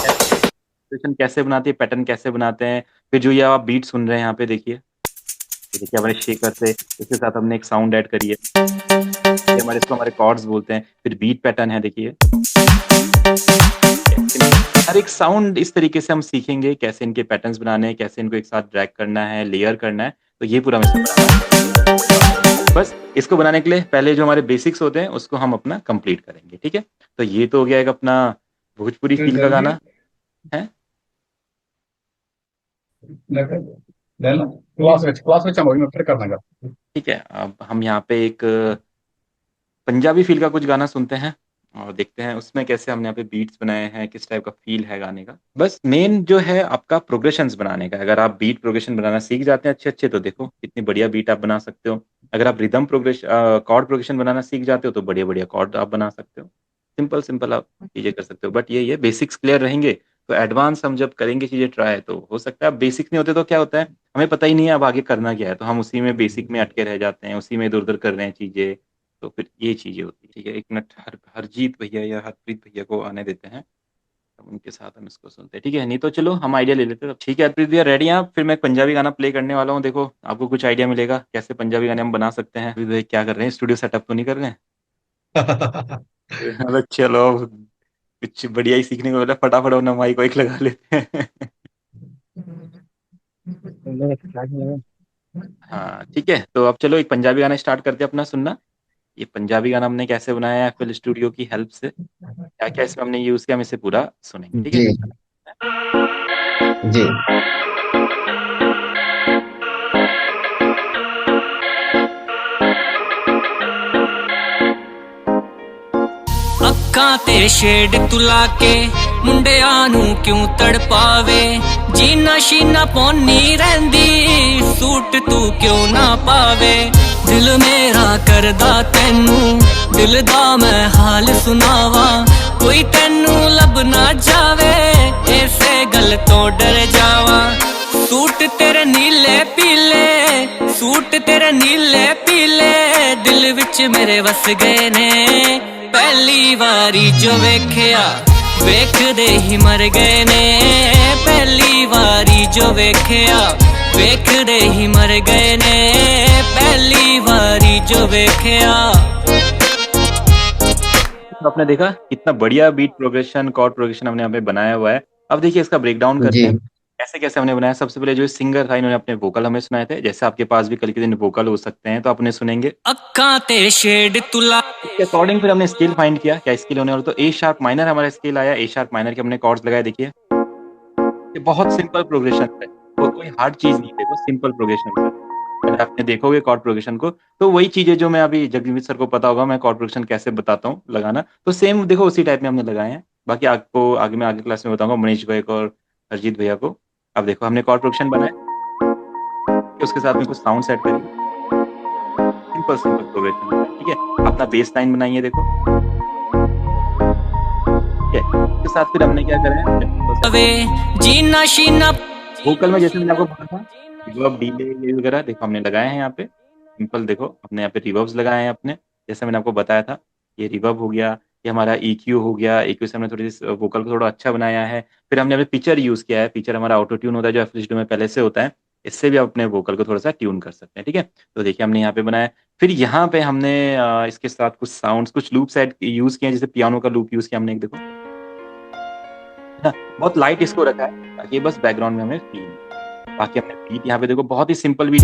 कैसे बनाती है, पैटर्न कैसे बनाते हैं। फिर जो ये आप बीट सुन रहे हैं यहाँ पे देखिए, ये देखिए हमारे शेकर से इसके साथ हमने एक साउंड ऐड करी है, ये हमारे इसको हमारे कॉर्ड्स बोलते हैं। फिर बीट पैटर्न है देखिए, हर एक साउंड इस तरीके से हम सीखेंगे कैसे इनके पैटर्न्स बनाने हैं, कैसे इनको एक साथ ड्रैग करना है, लेयर करना है। तो ये पूरा मैं बस इसको बनाने के लिए पहले जो हमारे बेसिक्स होते हैं उसको हम अपना कंप्लीट करेंगे, ठीक है। तो ये तो हो गया एक अपना भोजपुरी फील का गाना है। ठीक है, अब हम यहाँ पे एक पंजाबी फील का कुछ गाना सुनते हैं और देखते हैं उसमें कैसे हमने यहाँ पे बीट्स बनाए हैं, किस टाइप का फील है गाने का। बस मेन जो है आपका प्रोग्रेशंस बनाने का। अगर आप बीट प्रोग्रेशन बनाना सीख जाते हैं अच्छे अच्छे, तो देखो कितनी बढ़िया बीट आप बना सकते हो। अगर आप रिदम प्रोग्रेशन कॉर्ड प्रोग्रेशन बनाना सीख जाते हो तो बढ़िया बढ़िया कॉर्ड आप बना सकते हो। सिंपल सिंपल आप चीजें कर सकते हो, बट ये बेसिक्स क्लियर रहेंगे तो एडवांस हम जब करेंगे चीजें ट्राई, तो हो सकता है बेसिक नहीं होते तो क्या होता है हमें पता ही नहीं है अब आगे करना क्या है, तो हम उसी में बेसिक में अटके रह जाते हैं, उसी में इधर उधर कर रहे हैं चीजें। तो फिर ये चीजें होती है। ठीक है, एक मिनट हरजीत भैया या हरप्रीत भैया को आने देते हैं, अब उनके साथ हम इसको सुनते हैं। ठीक है, नहीं तो चलो हम आइडिया ले लेते हैं। ठीक है हरप्रीत भैया रेडी हैं आप? फिर मैं एक पंजाबी गाना प्ले करने वाला हूँ, देखो आपको कुछ आइडिया मिलेगा कैसे पंजाबी गाने हम बना सकते हैं। हरप्रीत भैया क्या कर रहे हैं, स्टूडियो सेटअप तो नहीं कर रहे हैं? चलो कुछ बढ़िया ही सीखने को मिला, फटाफट अपना माइक वाइक लगा लेते हैं। हाँ ठीक है, तो अब चलो एक पंजाबी गाना स्टार्ट करते हैं अपना सुनना। ये पंजाबी गाना हमने कैसे बनाया है FL स्टूडियो की हेल्प से, क्या क्या इसमें हमने यूज किया, हम इसे पूरा सुनेंगे। ठीक है जी। ਅੱਖਾਂ ਤੇ ਸ਼ੇਡ ਤੁਲਾ ਕੇ ਮੁੰਡਿਆਂ ਨੂੰ ਕਿਉਂ ਤੜਪਾਵੇ, ਜੀਨਾ ਸ਼ੀਨਾ ਪੌਣੀ ਰਹਿੰਦੀ ਸੂਟ ਤੂੰ ਕਿਉਂ ਨਾ ਪਾਵੇ। ਦਿਲ ਮੇਰਾ ਕਰਦਾ ਤੈਨੂੰ ਦਿਲ ਦਾ ਮੈਂ ਹਾਲ ਸੁਣਾਵਾਂ, ਕੋਈ ਤੈਨੂੰ ਲੱਭ ਨਾ ਜਾਵੇ ਇਸੇ ਗੱਲ ਤੋਂ ਡਰ ਜਾਵਾਂ। सूट तेरे नीले पीले सूट तेरे नीले पीले दिल विच मेरे वस गए ने, पहली वारी जो वेख्या वेखदे ही मर गए ने, पहली वारी जो वेख्या वेखदे ही मर गए ने, पहली वारी जो वेख्या। तो आपने देखा कितना बढ़िया बीट प्रोग्रेशन कॉर्ड प्रोग्रेशन हमने यहाँ पे बनाया हुआ है। अब देखिए इसका ब्रेकडाउन करते हैं कैसे कैसे हमने बनाया। सबसे पहले जो सिंगर था इन्होंने अपने वोकल हमें सुनाए थे, जैसे आपके पास भी कल के दिन वोकल हो सकते हैं तो अपने सुनेंगे अकॉर्डिंग। फिर हमने स्केल फाइंड किया क्या स्केल होने वाला, तो ए शार्प माइनर हमारा स्केल आया, ए शार्प माइनर के हमने कॉर्ड्स लगाए। देखिए ये बहुत सिंपल प्रोग्रेशन है, तो कोई हार्ड चीज नहीं, देखो सिंपल प्रोग्रेशन है। अगर आपने देखोगे कॉर्ड प्रोग्रेशन को तो वही चीजें जो मैं अभी जगदीप सर को पता होगा मैं कॉर्ड प्रोग्रेशन कैसे बताता हूँ लगाना, तो सेम देखो उसी टाइप में हमने लगाए हैं। बाकी आपको आगे मैं आगे क्लास में बताऊंगा मनीष भाई को और हरजीत भैया को। अब देखो हमने कॉर्ड प्रोग्रेशन बनाया, उसके साथ में कुछ साउंड सेट करिए, सिंपल सिंपल प्रोग्रेशन। ठीक है, अपना बेस लाइन बनाइए देखो। ठीक है, उसके साथ फिर हमने क्या करा है वोकल में, जैसे मैंने आपको बोला था रिवर्ब डिले वगैरह देखो हमने लगाए हैं यहाँ पे। सिंपल देखो अपने यहाँ पे रिवर्ब्स लगाए हैं अपने, जैसे मैंने आपको बताया था। ये रिवर्ब हो गया, ये हमारा EQ हो गया, EQ से हमने थोड़ी सी वोकल को थोड़ा अच्छा बनाया है। फिर हमने अपने पिक्चर यूज किया है, पिक्चर हमारा ऑटो ट्यून होता है जो FL स्टूडियो में पहले से होता है, इससे भी आप अपने वोकल को थोड़ा सा ट्यून कर सकते हैं। ठीक है, तो देखिए हमने यहाँ पे बनाया। फिर यहाँ पे हमने इसके साथ कुछ साउंड्स कुछ लूप सेट यूज किए हैं, जैसे पियानो का लूप यूज किया हमने, एक देखो बहुत लाइट इसको रखा है ताकि बस बैकग्राउंड में हमें फील। बाकी हमने बीट यहाँ पे देखो बहुत ही सिंपल बीट,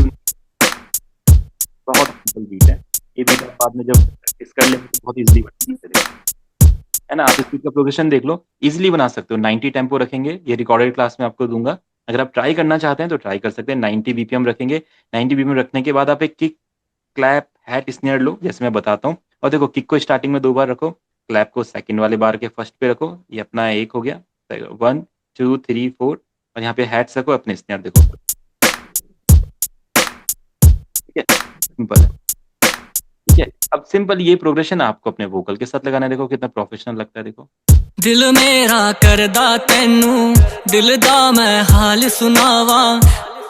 बहुत सिंपल बीट है। ये बीट बाद में जब प्रैक्टिस कर लेंगे तो बहुत इजीली बन जाएगा। है ना? आप स्पीड का प्रोग्रेशन देख लो, ईज़िली बना सकते हो। 90 टेम्पो रखेंगे, ये रिकॉर्डेड क्लास में आपको दूँगा। अगर आप ट्राई करना चाहते हैं तो ट्राई कर सकते हैं। 90 बीपीएम रखेंगे, 90 बीपीएम रखने के बाद आप एक किक, क्लैप, हैट, स्नेयर लो, जैसे मैं बताता हूँ। और देखो किक को स्टार्टिंग में 2 बार रखो, क्लैप को सेकंड वाले बार के फर्स्ट पे रखो, ये अपना 1 हो गया। 1, 2, 3, 4 और यहाँ पे हैट्स रखो, अपने स्नेयर देखो। ठीक है? सिंपल है। ठीक है? अब सिंपल ये प्रोग्रेशन आपको अपने वोकल के साथ लगाना है, देखो कितना प्रोफेशनल लगता है, देखो। दिल मेरा करदा तेनू, दिल दा मैं हाल सुनावा।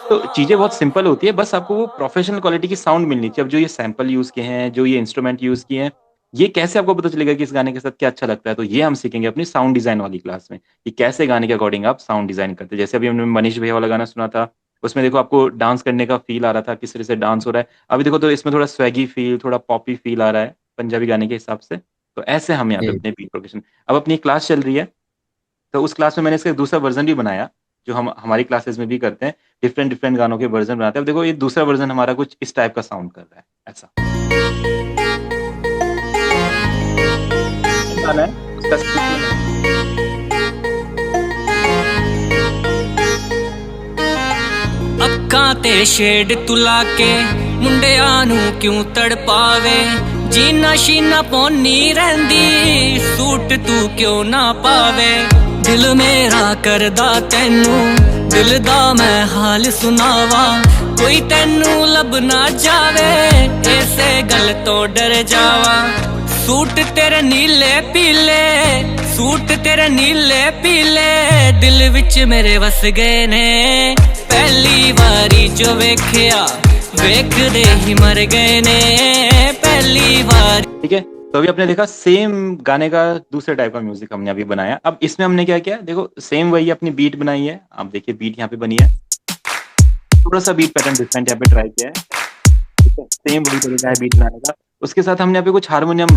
तो चीज़ें बहुत सिंपल होती है, बस आपको वो प्रोफेशनल क्वालिटी की साउंड मिलनी चाहिए। अब जो ये सैंपल यूज़ किए हैं, जो ये इंस्ट्रूमेंट यूज़ किए हैं, ये कैसे आपको पता चलेगा कि इस गाने के साथ क्या अच्छा लगता है? तो ये हम सीखेंगे अपनी साउंड डिज़ाइन वाली क्लास में, कि कैसे गाने के अकॉर्डिंग आप साउंड डिज़ाइन करते हैं। जैसे अभी हमने मनीष भैया वाला गाना सुना था, उसमें देखो आपको डांस करने का फ़ील आ रहा था, किस तरह से डांस हो रहा है। अभी देखो तो इसमें थोड़ा स्वैगी फ़ील, थोड़ा पॉपी फ़ील आ रहा है, पंजाबी गाने के हिसाब से। तो ऐसे हम यहाँ पे जी अपने बीट प्रोग्रेशन अब अपनी क्लास चल रही है, तो उस क्लास में मैंने इसका एक दूसरा वर्ज़न भी बनाया, जो हम हमारी क्लासेस में भी करते हैं। डिफरेंट डिफरेंट गानों के वर्ज़न बनाते हैं। अब देखो ये दूसरा वर्ज़न हमारा कुछ इस टाइप का साउंड कर रहा है, ऐसा। गाना है, उसका ਅੱਖਾਂ ਤੇ ਸ਼ੇਡ ਤੂੰ ਲਾ ਕੇ ਮੁੰਡਿਆਂ ਨੂੰ ਕਿਉਂ ਤੜਪਾਵੇ ਜੀਨਾ ਸ਼ੀਨਾ ਪੌਣੀ ਰਹਿੰਦੀ ਸੂਟ ਤੂੰ ਕਿਉਂ ਨਾ ਪਾਵੇ ਦਿਲ ਮੇਰਾ ਕਰਦਾ ਤੈਨੂੰ ਦਿਲ ਦਾ ਮੈਂ ਹਾਲ ਸੁਣਾਵਾ ਕੋਈ ਤੈਨੂੰ ਲੱਭ ਨਾ ਜਾਵੇ ਇਸੇ ਗੱਲ ਤੋਂ ਡਰ ਜਾਵਾ सूट तेरे नीले पीले सूट तेरे नीले पीले दिल विच मेरे वस गए ने पहली बारी जो वेख्या वेखदे ही मर गए ने पहली बार। ठीक है, तो अभी आपने देखा सेम गाने का दूसरे टाइप का म्यूजिक हमने अभी बनाया। अब इसमें हमने क्या किया, देखो सेम वही अपनी बीट बनाई है। आप देखिए बीट यहाँ पे बनी है, थोड़ा सा बीट पैटर्न डिफरेंट यहाँ पे ट्राई किया है। ठीक है, सेम वही तरीका है बीट बनाने का। उसके साथ हमने यहाँ पे कुछ हारमोनियम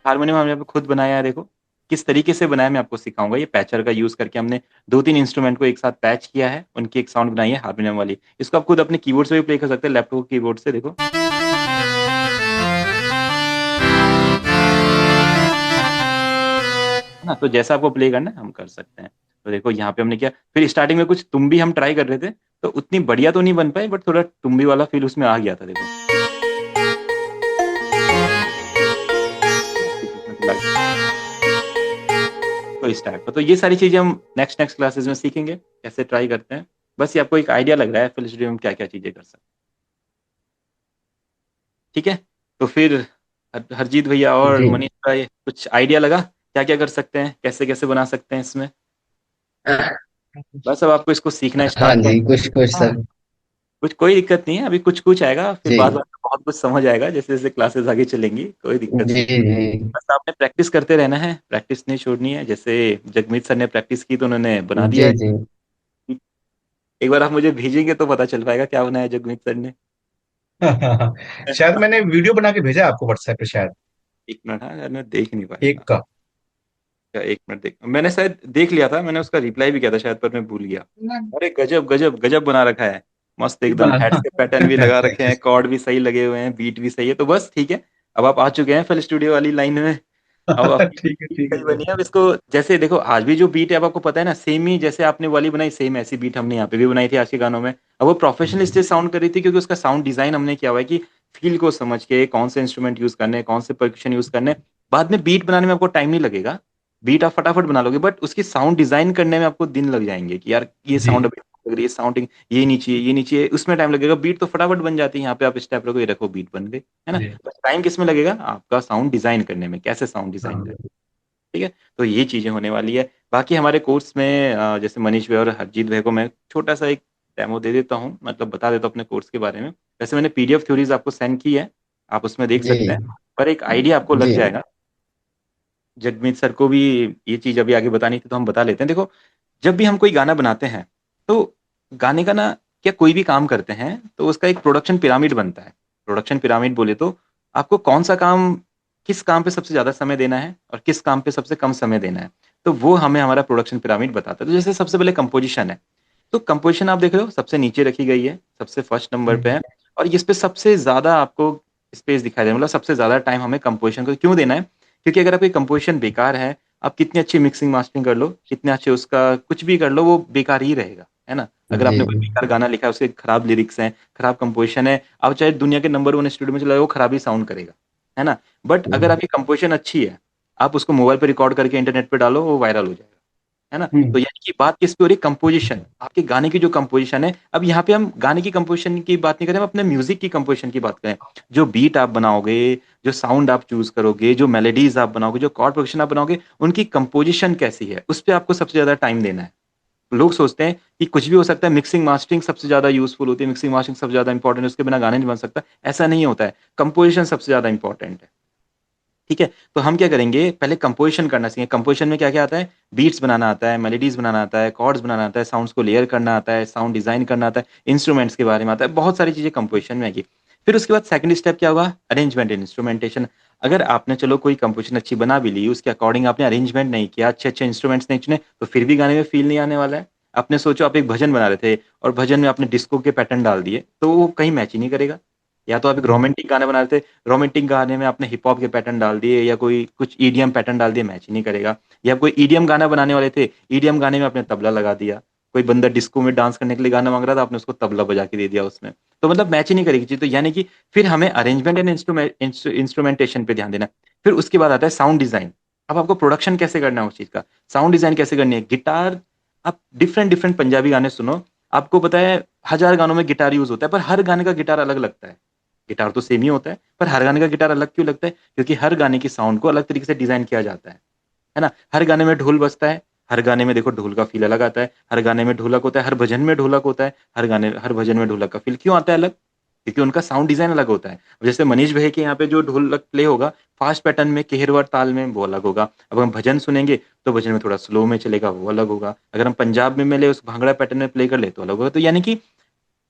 हमने यहाँ पे खुद बनाया है। देखो किस तरीके से बनाया मैं आपको सिखाऊंगा। ये पैचर का यूज करके हमने 2-3 इंस्ट्रूमेंट को एक साथ पैच किया है, उनकी एक साउंड बनाई है हारमोनियम वाली। इसको आप खुद अपने कीबोर्ड से भी प्ले कर सकते हैं, लैपटॉप कीबोर्ड से। देखो ना, तो जैसा आपको प्ले करना है हम कर सकते हैं। तो देखो यहाँ पे हमने किया, फिर स्टार्टिंग में कुछ तुम्बी हम ट्राई कर रहे थे, तो उतनी बढ़िया तो नहीं बन पाई, बट थोड़ा तुम्बी वाला फील उसमें आ गया था। देखो तो इस टाइप का। तो ये सारी चीजें हम नेक्स्ट क्लासेस में सीखेंगे, कैसे ट्राई करते हैं। बस ये आपको एक आइडिया लग रहा है FL Studio में क्या क्या चीजें कर सकते हैं। ठीक है, तो फिर हरजीत भैया और जी मनीष भाई कुछ आइडिया लगा क्या क्या कर सकते हैं, कैसे कैसे बना सकते हैं इसमें? बस अब आपको इसको सीखना हाँ स्टार्ट जी करना कुछ कुछ है। हाँ, सब कुछ कोई दिक्कत नहीं है, अभी कुछ कुछ आएगा, फिर जी बाद में बहुत कुछ समझ आएगा जैसे जैसे क्लासेस आगे चलेंगी, कोई दिक्कत जी नहीं। जी बस आपने प्रैक्टिस करते रहना है, प्रैक्टिस नहीं छोड़नी है। जैसे जगमीत सर ने प्रैक्टिस की तो उन्होंने बना दिया जी है। जी एक बार आप मुझे भेजेंगे तो पता चल पाएगा क्या बनाया जगमीत सर ने। शायद मैंने वीडियो बना के भेजा है आपको व्हाट्सएप पे शायद, एक मिनट, हाँ यार मैं देख नहीं पाया एक था। का। क्या, एक मिनट, देख, मैंने शायद देख लिया था, मैंने उसका रिप्लाई भी किया था शायद, पर मैं भूल गया। अरे गजब गजब गजब बना रखा है, मस्त एकदम। हेड्स के पैटर्न भी लगा रखे हैं, कॉर्ड भी सही लगे हुए हैं, बीट भी सही है। तो बस ठीक है, अब आप आ चुके हैं FL Studio वाली लाइन में। अब आपकी बीट ठीक है सही सर। बनी है। अब इसको जैसे देखो, आज भी जो बीट है अब आपको पता है ना, सेम ही जैसे आपने वाली बनाई, सेम ऐसी बीट हमने यहाँ पे भी बनाई थी आज के गानों में। अब वो प्रोफेशनल स्टेज साउंड कर रही थी, क्योंकि उसका साउंड डिजाइन हमने किया हुआ है कि फील को समझ के कौन से इंस्ट्रूमेंट यूज करने हैं, कौन से परक्यूशन यूज करने हैं। बाद में बीट बनाने में आपको टाइम नहीं लगेगा, बीट आप फटाफट बना लोगे, बट उसकी साउंड डिजाइन करने में आपको दिन लग जाएंगे कि यार ये जी साउंड लग रही है, साउंडिंग ये नहीं चाहिए, ये नहीं चाहिए, उसमें टाइम लगेगा। बीट तो फटाफट बन जाती है, यहाँ पे आप स्टेप रखो, ये रखो, बीट बन गई, है ना। जी बस टाइम किस में लगेगा, आपका साउंड डिजाइन करने में, कैसे साउंड डिजाइन हाँ करें। ठीक है, तो ये चीजें होने वाली है। बाकी हमारे कोर्स में जैसे मनीष भाई और हरजीत भाई को मैं छोटा सा एक डेमो दे देता हूँ, मतलब बता देता हूँ अपने कोर्स के बारे में। वैसे मैंने PDF थ्योरीज आपको सेंड की है, आप उसमें देख जी सकते हैं, पर एक आइडिया आपको लग जी जाएगा। जगमीत सर को भी ये चीज अभी आगे बतानी थी, तो हम बता लेते हैं। देखो, जब भी हम कोई गाना बनाते हैं, तो गाने का ना, क्या कोई भी काम करते हैं तो उसका एक प्रोडक्शन पिरामिड बनता है। प्रोडक्शन पिरामिड बोले तो आपको कौन सा काम, किस काम पे सबसे ज्यादा समय देना है और किस काम पे सबसे कम समय देना है, तो वो हमें हमारा प्रोडक्शन पिरामिड बताता है। तो जैसे सबसे पहले कंपोजिशन है, तो कंपोजिशन आप देख रहे हो सबसे नीचे रखी गई है, सबसे फर्स्ट नंबर पे है, और इस पे सबसे ज्यादा आपको स्पेस दिखाई दे, मतलब सबसे ज़्यादा टाइम हमें कंपोजिशन को क्यों देना है? क्योंकि अगर आपकी कंपोजिशन बेकार है, आप कितनी अच्छी मिक्सिंग मास्टरिंग कर लो, कितने अच्छे उसका कुछ भी कर लो, वो बेकार ही रहेगा, है ना? अगर जी आपने कोई बेकार गाना लिखा है, उसके खराब लिरिक्स हैं, खराब कंपोजिशन है, आप चाहे दुनिया के नंबर 1 स्टूडियो में चलाओ, वो खराब ही साउंड करेगा, है ना? बट अगर आपकी कंपोजिशन अच्छी है, आप उसको मोबाइल पे रिकॉर्ड करके इंटरनेट पे डालो, वो वायरल हो जाएगा, है ना? तो यानी कि बात किस पे हो रही है? कंपोजिशन, आपके गाने की जो कंपोजिशन है। अब यहाँ पे हम गाने की कंपोजिशन की बात नहीं करें, हम अपने म्यूजिक की कंपोजिशन की बात करें। जो बीट आप बनाओगे, जो साउंड आप चूज करोगे, जो मेलोडीज आप बनाओगे, जो कॉर्ड प्रोग्रेशन आप बनाओगे, उनकी कंपोजिशन कैसी है, उस पे आपको सबसे ज्यादा टाइम देना है। लोग सोचते हैं कि कुछ भी हो सकता है, मिक्सिंग मास्टरिंग सबसे ज्यादा यूजफुल होती है, मिक्सिंग मास्टरिंग सबसे ज्यादा इंपॉर्टेंट है, उसके बिना गाने नहीं बन सकता। ऐसा नहीं होता है, कंपोजिशन सबसे ज्यादा इंपॉर्टेंट है। ठीक है, तो हम क्या करेंगे, पहले कंपोजिशन करना सीखें। कंपोजिशन में क्या क्या आता है? बीट्स बनाना आता है, मेलोडीज बनाना आता है, कॉर्ड्स बनाना आता है, साउंड्स को लेयर करना आता है, साउंड डिजाइन करना आता है, इंस्ट्रूमेंट्स के बारे में आता है, बहुत सारी चीजें कंपोजिशन में आएगी। फिर उसके बाद सेकंड स्टेप क्या होगा? Arrangement and instrumentation. अगर आपने चलो कोई कंपोजिशन अच्छी बना भी ली, उसके अकॉर्डिंग आपने अरेंजमेंट नहीं किया, अच्छे अच्छे इंस्ट्रूमेंट्स नहीं चुने, तो फिर भी गाने में फील नहीं आने वाला है। आपने सोचो आप एक भजन बना रहे थे और भजन में आपने डिस्को के पैटर्न डाल दिए, तो वो कहीं मैच ही नहीं करेगा। या तो आप एक रोमांटिक गाना बना रहे थे, रोमांटिक गाने में आपने हिप हॉप के पैटर्न डाल दिए या कोई कुछ ईडीएम पैटर्न डाल दिए, मैच ही नहीं करेगा। या कोई ईडीएम गाना बनाने वाले थे, ईडीएम गाने में आपने तबला लगा दिया। कोई बंदा डिस्को में डांस करने के लिए गाना मांग रहा था, आपने उसको तबला बजा के दे दिया उसमें, तो मतलब मैच ही नहीं करेगी चीज। तो यानी कि फिर हमें अरेंजमेंट एंड इंस्ट्रूमेंटेशन पे ध्यान देना। फिर उसके बाद आता है साउंड डिजाइन। अब आपको प्रोडक्शन कैसे करना है उस चीज का, साउंड डिजाइन कैसे करनी है। गिटार, आप डिफरेंट डिफरेंट पंजाबी गाने सुनो, आपको पता है 1000 गानों में गिटार यूज होता है, पर हर गाने का गिटार अलग लगता है। गिटार तो सेम ही होता है, पर हर गाने का गिटार अलग क्यों लगता है? क्योंकि हर गाने की साउंड को अलग तरीके से डिजाइन किया जाता है ना? हर गाने में ढोल बजता है, हर गाने में देखो ढोल का फील अलग आता है, हर गाने में ढोलक होता है, हर भजन में ढोलक होता है, हर भजन में ढोलक का फील क्यों आता है अलग? क्योंकि उनका साउंड डिजाइन अलग होता है। जैसे मनीष भाई के यहाँ पे जो ढोलक प्ले होगा, फास्ट पैटर्न में केहरवार ताल में, वो अलग होगा। अब हम भजन सुनेंगे तो भजन में थोड़ा स्लो में चलेगा, वो अलग होगा। अगर हम पंजाब में ले उस भांगड़ा पैटर्न में प्ले कर ले तो अलग होगा। तो यानी कि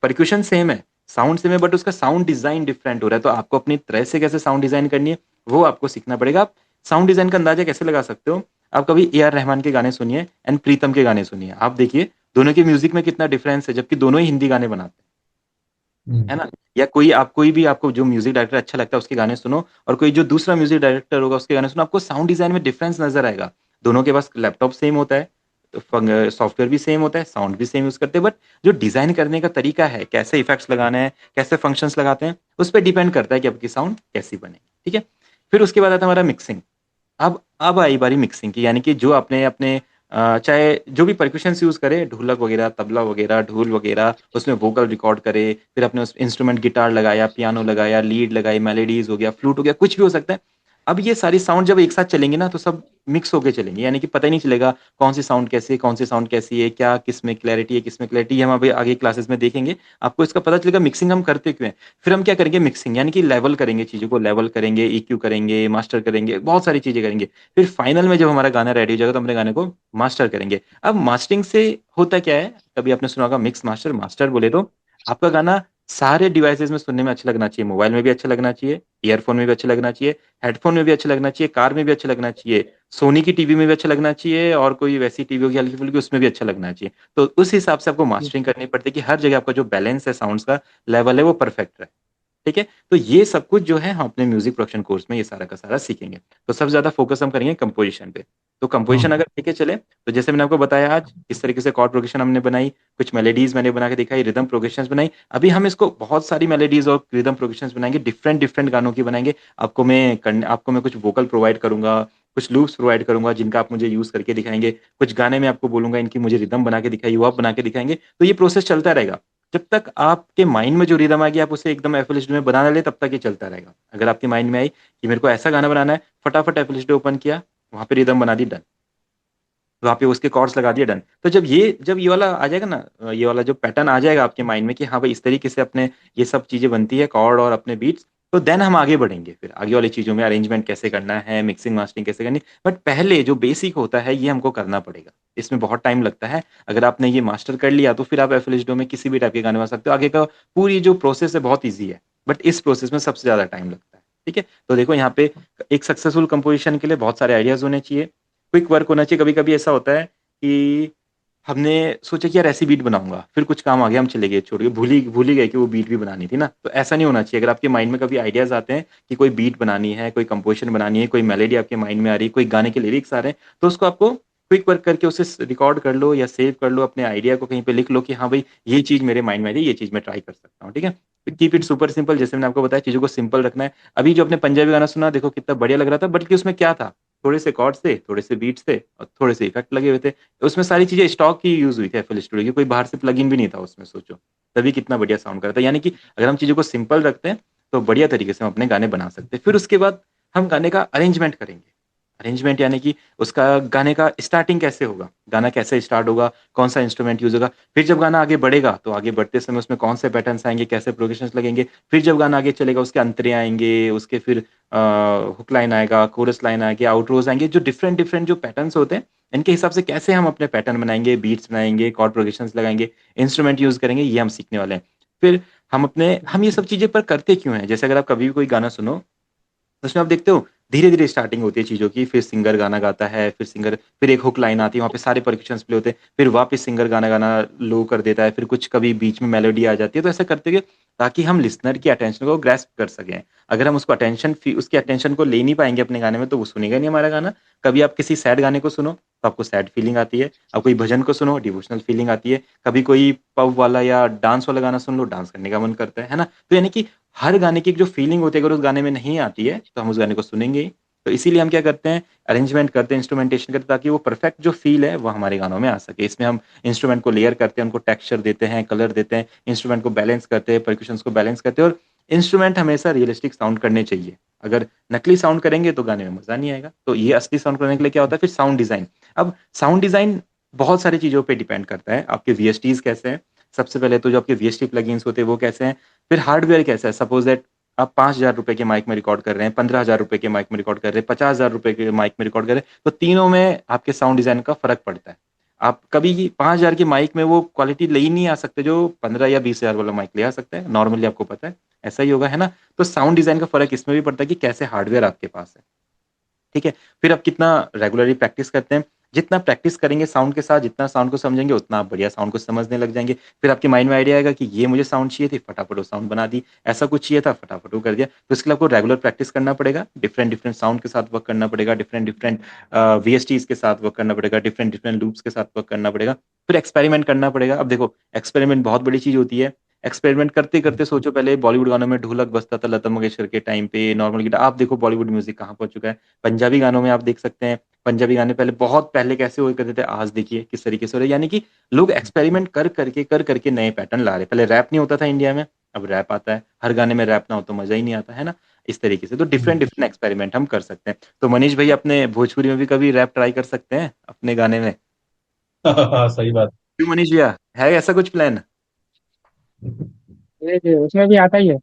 परक्यूशन सेम है, साउंड सेम है, बट उसका साउंड डिजाइन डिफरेंट हो रहा है। तो आपको अपनी तरह से कैसे साउंड डिजाइन करनी है, वो आपको सीखना पड़ेगा। आप साउंड डिजाइन का अंदाजा कैसे लगा सकते हो? आप कभी ए आर रहमान के गाने सुनिए एंड प्रीतम के गाने सुनिए, आप देखिए दोनों के म्यूजिक में कितना डिफरेंस है, जबकि दोनों ही हिंदी गाने बनाते हैं, है ना? या कोई भी आपको जो म्यूजिक डायरेक्टर अच्छा लगता है उसके गाने सुनो, और कोई जो दूसरा म्यूजिक डायरेक्टर होगा उसके गाने सुनो, आपको साउंड डिजाइन में डिफरेंस नजर आएगा। दोनों के पास लैपटॉप सेम होता है, सॉफ्टवेयर भी सेम होता है, साउंड भी सेम यूज करते हैं, बट जो डिजाइन करने का तरीका है, कैसे इफेक्ट्स लगाने हैं, कैसे फंक्शंस लगाते हैं, उस पर डिपेंड करता है कि आपकी साउंड कैसी बने। ठीक है, फिर उसके बाद आता है हमारा मिक्सिंग। अब आई बारी मिक्सिंग की, यानी कि जो आपने अपने चाहे जो भी परक्यूशंस यूज करे, ढोलक वगैरह, तबला वगैरह, ढोल वगैरह, उसमें वोकल रिकॉर्ड करे, फिर अपने उस इंस्ट्रूमेंट गिटार लगाया, पियानो लगाया, लीड लगाई, मेलोडीज हो गया, फ्लूट हो गया, कुछ भी हो सकता है। अब ये सारी साउंड जब एक साथ चलेंगे ना, तो सब मिक्स होके चलेंगे, यानी कि पता ही नहीं चलेगा कौन सी साउंड कैसी है, कौन सी साउंड कैसी है, क्या किस में क्लैरिटी है, किस में क्लैरिटी है, हम अभी आगे क्लासेस में देखेंगे, आपको इसका पता चलेगा मिक्सिंग हम करते क्यों हैं। फिर हम क्या करेंगे, मिक्सिंग यानी कि लेवल करेंगे, चीजों को लेवल करेंगे, ईक्यू करेंगे, मास्टर करेंगे, बहुत सारी चीजें करेंगे। फिर फाइनल में जब हमारा गाना रेडी हो जाएगा, तो अपने गाने को मास्टर करेंगे। अब मास्टरिंग से होता क्या है, कभी आपने सुना होगा मिक्स मास्टर। मास्टर बोले तो आपका गाना सारे डिवाइसेस में सुनने में अच्छा लगना चाहिए, मोबाइल में भी अच्छा लगना चाहिए, ईयरफोन में भी अच्छा लगना चाहिए, हेडफोन में भी अच्छा लगना चाहिए, कार में भी अच्छा लगना चाहिए, सोनी की टीवी में भी अच्छा लगना चाहिए, और कोई वैसी टीवी होगी हल्की फुल्की उसमें भी अच्छा लगना चाहिए। तो उस हिसाब से आपको मास्टरिंग करनी पड़ती है कि हर जगह आपका जो बैलेंस है, साउंड्स का लेवल है, वो परफेक्ट रहे। ठीक है, तो ये सब कुछ जो है हम अपने म्यूजिक प्रोडक्शन कोर्स में ये सारा का सारा सीखेंगे। तो सबसे ज्यादा फोकस हम करेंगे कंपोजिशन पे। तो कंपोजिशन अगर लेके चले, तो जैसे मैंने आपको बताया आज किस तरीके से कॉर्ड प्रोग्रेशन हमने बनाई, कुछ मेलोडीज मैंने बना के दिखाई, रिदम प्रोग्रेशन बनाई। अभी हम इसको बहुत सारी मेलोडीज और रिदम प्रोग्रेशन बनाएंगे, डिफरेंट डिफरेंट गानों की बनाएंगे। आपको मैं कुछ वोकल प्रोवाइड करूंगा, कुछ लूप्स प्रोवाइड करूंगा जिनका आप मुझे यूज करके दिखाएंगे, कुछ गाने में आपको बोलूंगा इनकी मुझे रिदम बना के दिखाइए, वो आप बना के दिखाएंगे। तो ये प्रोसेस चलता रहेगा, जब तक आपके माइंड में जो रिदम आएगी आप उसे एकदम एफएल स्टूडियो में बना ले, तब तक ये चलता रहेगा। अगर आपके माइंड में आई कि मेरे को ऐसा गाना बनाना है, फटाफट एफएल स्टूडियो ओपन किया, वहां पे रिदम बना दी, डन। वहां पे उसके कॉर्ड्स लगा दिए, डन। तो जब ये वाला आ जाएगा ना, ये वाला जो पैटर्न आ जाएगा आपके माइंड में कि हाँ भाई इस तरीके से अपने ये सब चीजें बनती है, कॉर्ड और अपने बीट्स, तो देन हम आगे बढ़ेंगे। फिर आगे वाली चीजों में अरेंजमेंट कैसे करना है, मिक्सिंग मास्टरिंग कैसे करनी, बट पहले जो बेसिक होता है ये हमको करना पड़ेगा। इसमें बहुत टाइम लगता है। अगर आपने ये मास्टर कर लिया तो फिर आप एफएल स्टूडियो में किसी भी टाइप के गाने बना सकते हो। आगे का पूरी जो प्रोसेस है बहुत ईजी है, बट इस प्रोसेस में सबसे ज्यादा टाइम लगता है। ठीक है, तो देखो यहाँ पे एक सक्सेसफुल कंपोजिशन के लिए बहुत सारे आइडियाज होने चाहिए, क्विक वर्क होना चाहिए। कभी कभी ऐसा होता है कि हमने सोचा कि यार ऐसी बीट बनाऊँगा, फिर कुछ काम आ गया, हम चले गए छोड़ के, भूल ही गए कि वो बीट भी बनानी थी ना। तो ऐसा नहीं होना चाहिए। अगर आपके माइंड में कभी आइडियाज़ आते हैं कि कोई बीट बनानी है, कोई कंपोज़िशन बनानी है, कोई मेलोडी आपके माइंड में आ रही है, कोई गाने के लिरिक्स आ रहे हैं, तो उसको आपको क्विक वर्क करके उसे रिकॉर्ड कर लो या सेव कर लो, अपने आइडिया को कहीं पे लिख लो कि हाँ भाई, ये चीज़ मेरे माइंड में आ रही है, ये चीज़ मैं ट्राई कर सकता हूँ, ठीक है? कीप इट सुपर सिंपल, जैसे मैंने आपको बताया, चीज़ों को सिंपल रखना है। अभी जो आपने पंजाबी गाना सुना, देखो कितना बढ़िया लग रहा था, बल्कि उसमें क्या था? थोड़े से कॉर्ड्स थे, थोड़े से बीट्स थे और थोड़े से इफेक्ट लगे हुए थे। उसमें सारी चीज़ें स्टॉक की यूज़ हुई थी एफएल स्टूडियो की, कोई बाहर से प्लगइन भी नहीं था उसमें, सोचो। तभी कितना बढ़िया साउंड कर रहा था। यानी कि अगर हम चीज़ों को सिंपल रखते हैं, तो बढ़िया तरीके से हम अपने गाने बना सकते हैं। फिर उसके बाद हम गाने का अरेंजमेंट करेंगे। अरेंजमेंट यानी कि उसका गाने का स्टार्टिंग कैसे होगा, गाना कैसे स्टार्ट होगा, कौन-सा इंस्ट्रूमेंट यूज़ होगा। फिर जब गाना आगे बढ़ेगा, तो आगे बढ़ते समय उसमें कौन से पैटर्न्स आएँगे, कैसे प्रोग्रेशंस लगेंगे। फिर जब गाना आगे चलेगा, उसके अंतरे आएँगे, उसके फिर हुक लाइन आएगा, कोरस लाइन आएगी, आउट्रोज़ आएँगे, जो डिफरेंट-डिफरेंट जो पैटर्न्स होते हैं, इनके हिसाब से कैसे हम अपने पैटर्न बनाएँगे, बीट्स बनाएँगे, कॉर्ड प्रोग्रेशंस लगाएँगे, इंस्ट्रूमेंट यूज़ करेंगे, ये हम सीखने वाले हैं। फिर हम ये सब चीज़ें पर करते क्यों हैं? जैसे अगर आप कभी भी कोई गाना सुनो, उसमें आप देखते हो धीरे-धीरे स्टार्टिंग होती है चीज़ों की, फिर सिंगर गाना गाता है, फिर एक हुक लाइन आती है, वहाँ पे सारे परकशंस प्ले होते हैं, फिर वापस सिंगर गाना गाना लो कर देता है, फिर कुछ कभी बीच में मेलोडी आ जाती है, तो ऐसा करते हुए ताकि हम लिसनर की अटेंशन को ग्रैस्प कर सकें। अगर हम उसकी अटेंशन को ले नहीं पाएँगे अपने गाने में, तो वो सुनेगा नहीं हमारा गाना। कभी आप किसी सैड गाने को सुनो, तो आपको सैड फीलिंग आती है, आप कोई भजन को सुनो, डिवोशनल फीलिंग आती है, कभी कोई पब वाला या डांस वाला गाना सुन लो, डांस करने का मन करता है ना? तो यानी कि हर गाने की एक जो फीलिंग होती है, अगर उस गाने में नहीं आती है, तो हम उस गाने को सुनेंगे ही। तो इसीलिए हम क्या करते हैं, अरेंजमेंट करते हैं, इंस्ट्रूमेंटेशन करते हैं, ताकि वो परफेक्ट जो फ़ील है, वो हमारे गानों में आ सके। इसमें हम इंस्ट्रूमेंट को लेयर करते हैं, उनको टेक्सचर देते हैं, कलर देते हैं, इंस्ट्रूमेंट को बैलेंस करते हैं, परक्शंस को बैलेंस करते हैं, और इंस्ट्रूमेंट हमेशा रियलिस्टिक साउंड करने चाहिए। अगर नकली साउंड करेंगे, तो गाने में मज़ा नहीं आएगा। तो ये असली साउंड करने के लिए क्या होता है, फिर साउंड डिज़ाइन। अब साउंड डिज़ाइन बहुत सारी चीज़ों पे डिपेंड करता है। आपके वीएसटीज़ कैसे हैं, सबसे पहले तो जो आपके वीएसटी प्लगइन्स होते हैं, वो कैसे हैं, फिर हार्डवेयर कैसा है। सपोज़ दैट आप ₹5000 के माइक में रिकॉर्ड कर रहे हैं, ₹15,000 के माइक में रिकॉर्ड कर रहे हैं, ₹50,000 के माइक में रिकॉर्ड कर रहे हैं, तो तीनों में आपके साउंड डिज़ाइन का फ़र्क पड़ता है। आप कभी 5000 के माइक में वो क्वालिटी ले ही नहीं आ सकते जो 15 या 20,000 वाला माइक ले आ सकता है, नॉर्मली आपको पता है, ऐसा ही होगा, है ना? तो साउंड डिज़ाइन का फ़र्क इसमें भी पड़ता है कि कैसे हार्डवेयर आपके पास है। ठीक है? फिर आप कितना रेगुलरली प्रैक्टिस करते हैं। जितना प्रैक्टिस करेंगे साउंड के साथ, जितना साउंड को समझेंगे, उतना आप बढ़िया साउंड को समझने लग जाएँगे। फिर आपके माइंड में आइडिया आएगा कि ये मुझे साउंड चाहिए थी, फटाफट वो साउंड बना दी। ऐसा कुछ चाहिए था, फटाफट वो कर दिया। तो इसके लिए आपको रेगुलर प्रैक्टिस करना पड़ेगा, डिफरेंट-डिफरेंट साउंड के साथ वर्क करना पड़ेगा, डिफरेंट-डिफरेंट वीएसटीज़ के साथ वर्क करना पड़ेगा, डिफरेंट-डिफरेंट लूप्स के साथ वर्क करना पड़ेगा। फिर एक्सपेरिमेंट करना पड़ेगा। अब देखो, एक्सपेरिमेंट बहुत बड़ी चीज़ होती है। एक्सपेरिमेंट करते-करते सोचो, पहले बॉलीवुड गानों में ढोलक बजता था लता मंगेशकर के टाइम पे, नॉर्मल गिटार। आप देखो बॉलीवुड म्यूज़िक कहाँ पहुँच चुका है। पंजाबी गानों में आप देख सकते हैं, पंजाबी गाने पहले बहुत पहले कैसे हुआ करते थे, आज देखिए किस तरीके से हो रहे हैं। यानी कि लोग एक्सपेरिमेंट कर करके नए पैटर्न ला रहे हैं। पहले रैप नहीं होता था इंडिया में, अब रैप आता है। हर गाने में रैप ना हो तो मज़ा ही नहीं आता, है ना? इस तरीके से तो डिफरेंट-डिफरेंट एक्सपेरिमेंट हम कर सकते हैं। तो मनीष भई, अपने भोजपुरी में भी कभी रैप ट्राई कर सकते हैं अपने गाने में। सही बात। क्यों मनीष भैया, है ऐसा कुछ प्लान? ये उसमें भी आता ही है।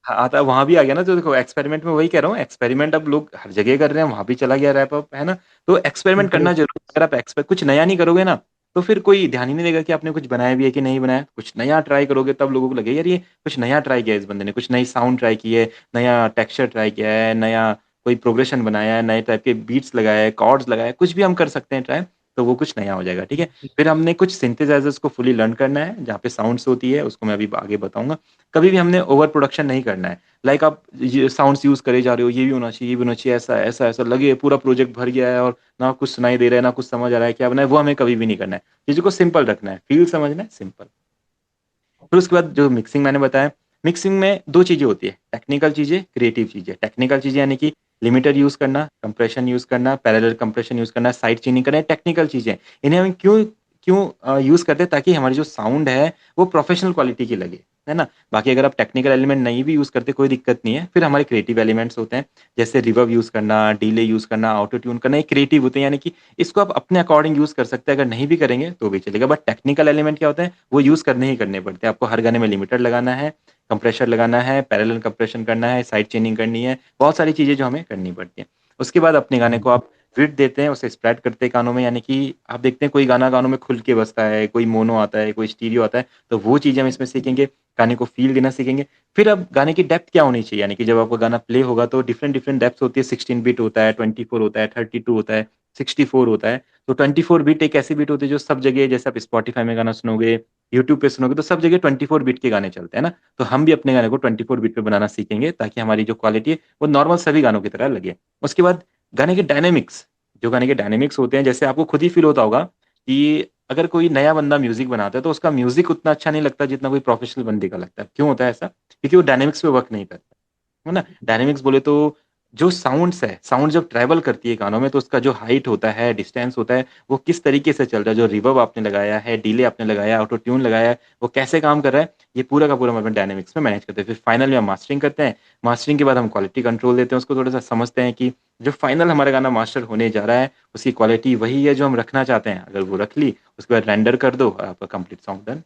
हाँ, आता वहाँ भी आ गया ना, तो देखो एक्सपेरिमेंट में वही कह रहा हूँ, एक्सपेरिमेंट अब लोग हर जगह कर रहे हैं, वहाँ भी चला गया रैप अप, है ना? तो एक्सपेरिमेंट करना ज़रूरी है। अगर आप कुछ नया नहीं करोगे ना, तो फिर कोई ध्यान ही नहीं देगा कि आपने कुछ बनाया भी है कि नहीं बनाया। कुछ नया ट्राई करोगे, तब लोगों को लगेगा यार ये कुछ नया ट्राई किया है इस बंदे ने, कुछ नई साउंड ट्राई की है, नया टेक्सचर ट्राई किया है, नया कोई प्रोग्रेशन बनाया है, नए टाइप के बीट्स लगाए हैं, कॉर्ड्स लगाए हैं, कुछ भी हम कर सकते हैं ट्राई, तो वो कुछ नया हो जाएगा, ठीक है? फिर हमने कुछ सिंथेसाइज़र्स को फुली लर्न करना है, जहाँ पे साउंड्स होती है, उसको मैं अभी आगे बताऊँगा। कभी भी हमने ओवर प्रोडक्शन नहीं करना है। लाइक आप ये साउंड्स यूज़ करे जा रहे हो, ये भी होना चाहिए, ये भी होना चाहिए, ऐसा लगे पूरा प्रोजेक्ट भर गया है और ना कुछ सुनाई दे रहा है, ना कुछ समझ आ रहा है क्या बनाए, वो हमें कभी भी नहीं करना है। चीज़ों को सिंपल रखना है, फ़ील समझना है, सिंपल। फिर उसके बाद जो मिक्सिंग मैंने बताया, मिक्सिंग में 2 चीज़ें होती है, टेक्निकल चीज़ें, क्रिएटिव चीज़ें। टेक्निकल चीज़ें यानी कि लिमिटर यूज़ करना, कंप्रेशन यूज़ करना, पैरेलल कंप्रेशन यूज़ करना, साइड चेनिंग करना, टेक्निकल चीज़ें। इन्हें हम क्यों क्यों यूज़ करते हैं, ताकि हमारी जो साउंड है, वो प्रोफेशनल क्वालिटी की लगे, है ना? बाकी अगर आप टेक्निकल एलिमेंट नहीं भी यूज़ करते, कोई दिक्कत नहीं है। फिर हमारे क्रिएटिव एलिमेंट्स होते हैं, जैसे रिवर्ब यूज़ करना, डिले यूज़ करना, ऑटो ट्यून करना, ये क्रिएटिव होते हैं, यानी कि इसको आप अपने अकॉर्डिंग यूज़ कर सकते हैं। अगर नहीं भी करेंगे, तो भी चलेगा। बट टेक्निकल एलिमेंट क्या होते हैं, वो यूज़ करने ही करने पड़ते हैं। आपको हर गाने में लिमिटर लगाना है, कंप्रेसर लगाना है, पैरेलल कंप्रेशन करना है, साइड चेनिंग करनी है, बहुत सारी चीज़ें जो हमें करनी पड़ती हैं। उसके बाद अपने गाने को आप विड्थ देते हैं, उसे स्प्रेड करते हैं कानों में, यानी कि आप देखते हैं कोई गाना कानों में खुल के बजता है, कोई मोनो आता है, कोई स्टीरियो आता है, तो वो चीज़ें हम इसमें सीखेंगे, गाने को फ़ील देना सीखेंगे। फिर अब गाने की डेप्थ क्या होनी चाहिए, यानी कि जब आपका गाना प्ले होगा तो डिफरेंट डेप्थ होती है, 16 बीट होता है, 24 होता है, 32 होता है, 64 होता है। तो 24 बीट एक ऐसी बीट होती है जो सब जगह, जैसे आप स्पॉटिफ़ाई में गाना सुनोगे, यूट्यूब पे सुनोगे, तो सब जगह 24 बीट के गाने चलते हैं ना। तो हम भी अपने गाने को 24 बीट पे बनाना सीखेंगे, ताकि हमारी जो क्वालिटी है वो नॉर्मल सभी गानों की तरह लगे। उसके बाद गाने के डायनामिक्स, जो गाने के डायनामिक्स होते हैं, जैसे आपको खुद ही फ़ील होता होगा कि अगर कोई नया बंदा म्यूज़िक बनाता है तो उसका म्यूज़िक उतना अच्छा नहीं लगता जितना कोई प्रोफ़ेशनल बंदे का लगता है। क्यों होता है ऐसा? क्योंकि वो डायनामिक्स पे वर्क नहीं करता, है ना? डायनामिक्स बोले तो जो साउंड्स है, साउंड जब ट्रैवल करती है गानों में, तो उसका जो हाइट होता है, डिस्टेंस होता है, वो किस तरीके से चल रहा है, जो रिवर्ब आपने लगाया है, डिले आपने लगाया, ऑटो ट्यून लगाया है, वो कैसे काम कर रहा है, ये पूरा का पूरा हम अपने डायनामिक्स में मैनेज करते हैं। फिर फाइनल में हम मास्टरिंग करते हैं, मास्टरिंग के बाद हम क्वालिटी कंट्रोल देते हैं, उसको थोड़ा-सा समझते हैं कि जो फाइनल हमारा गाना मास्टर होने जा रहा है, उसकी क्वालिटी वही है जो हम रखना चाहते हैं। अगर वो रख ली, उसके बाद रेंडर कर दो, आपका कंप्लीट सॉन्ग डन।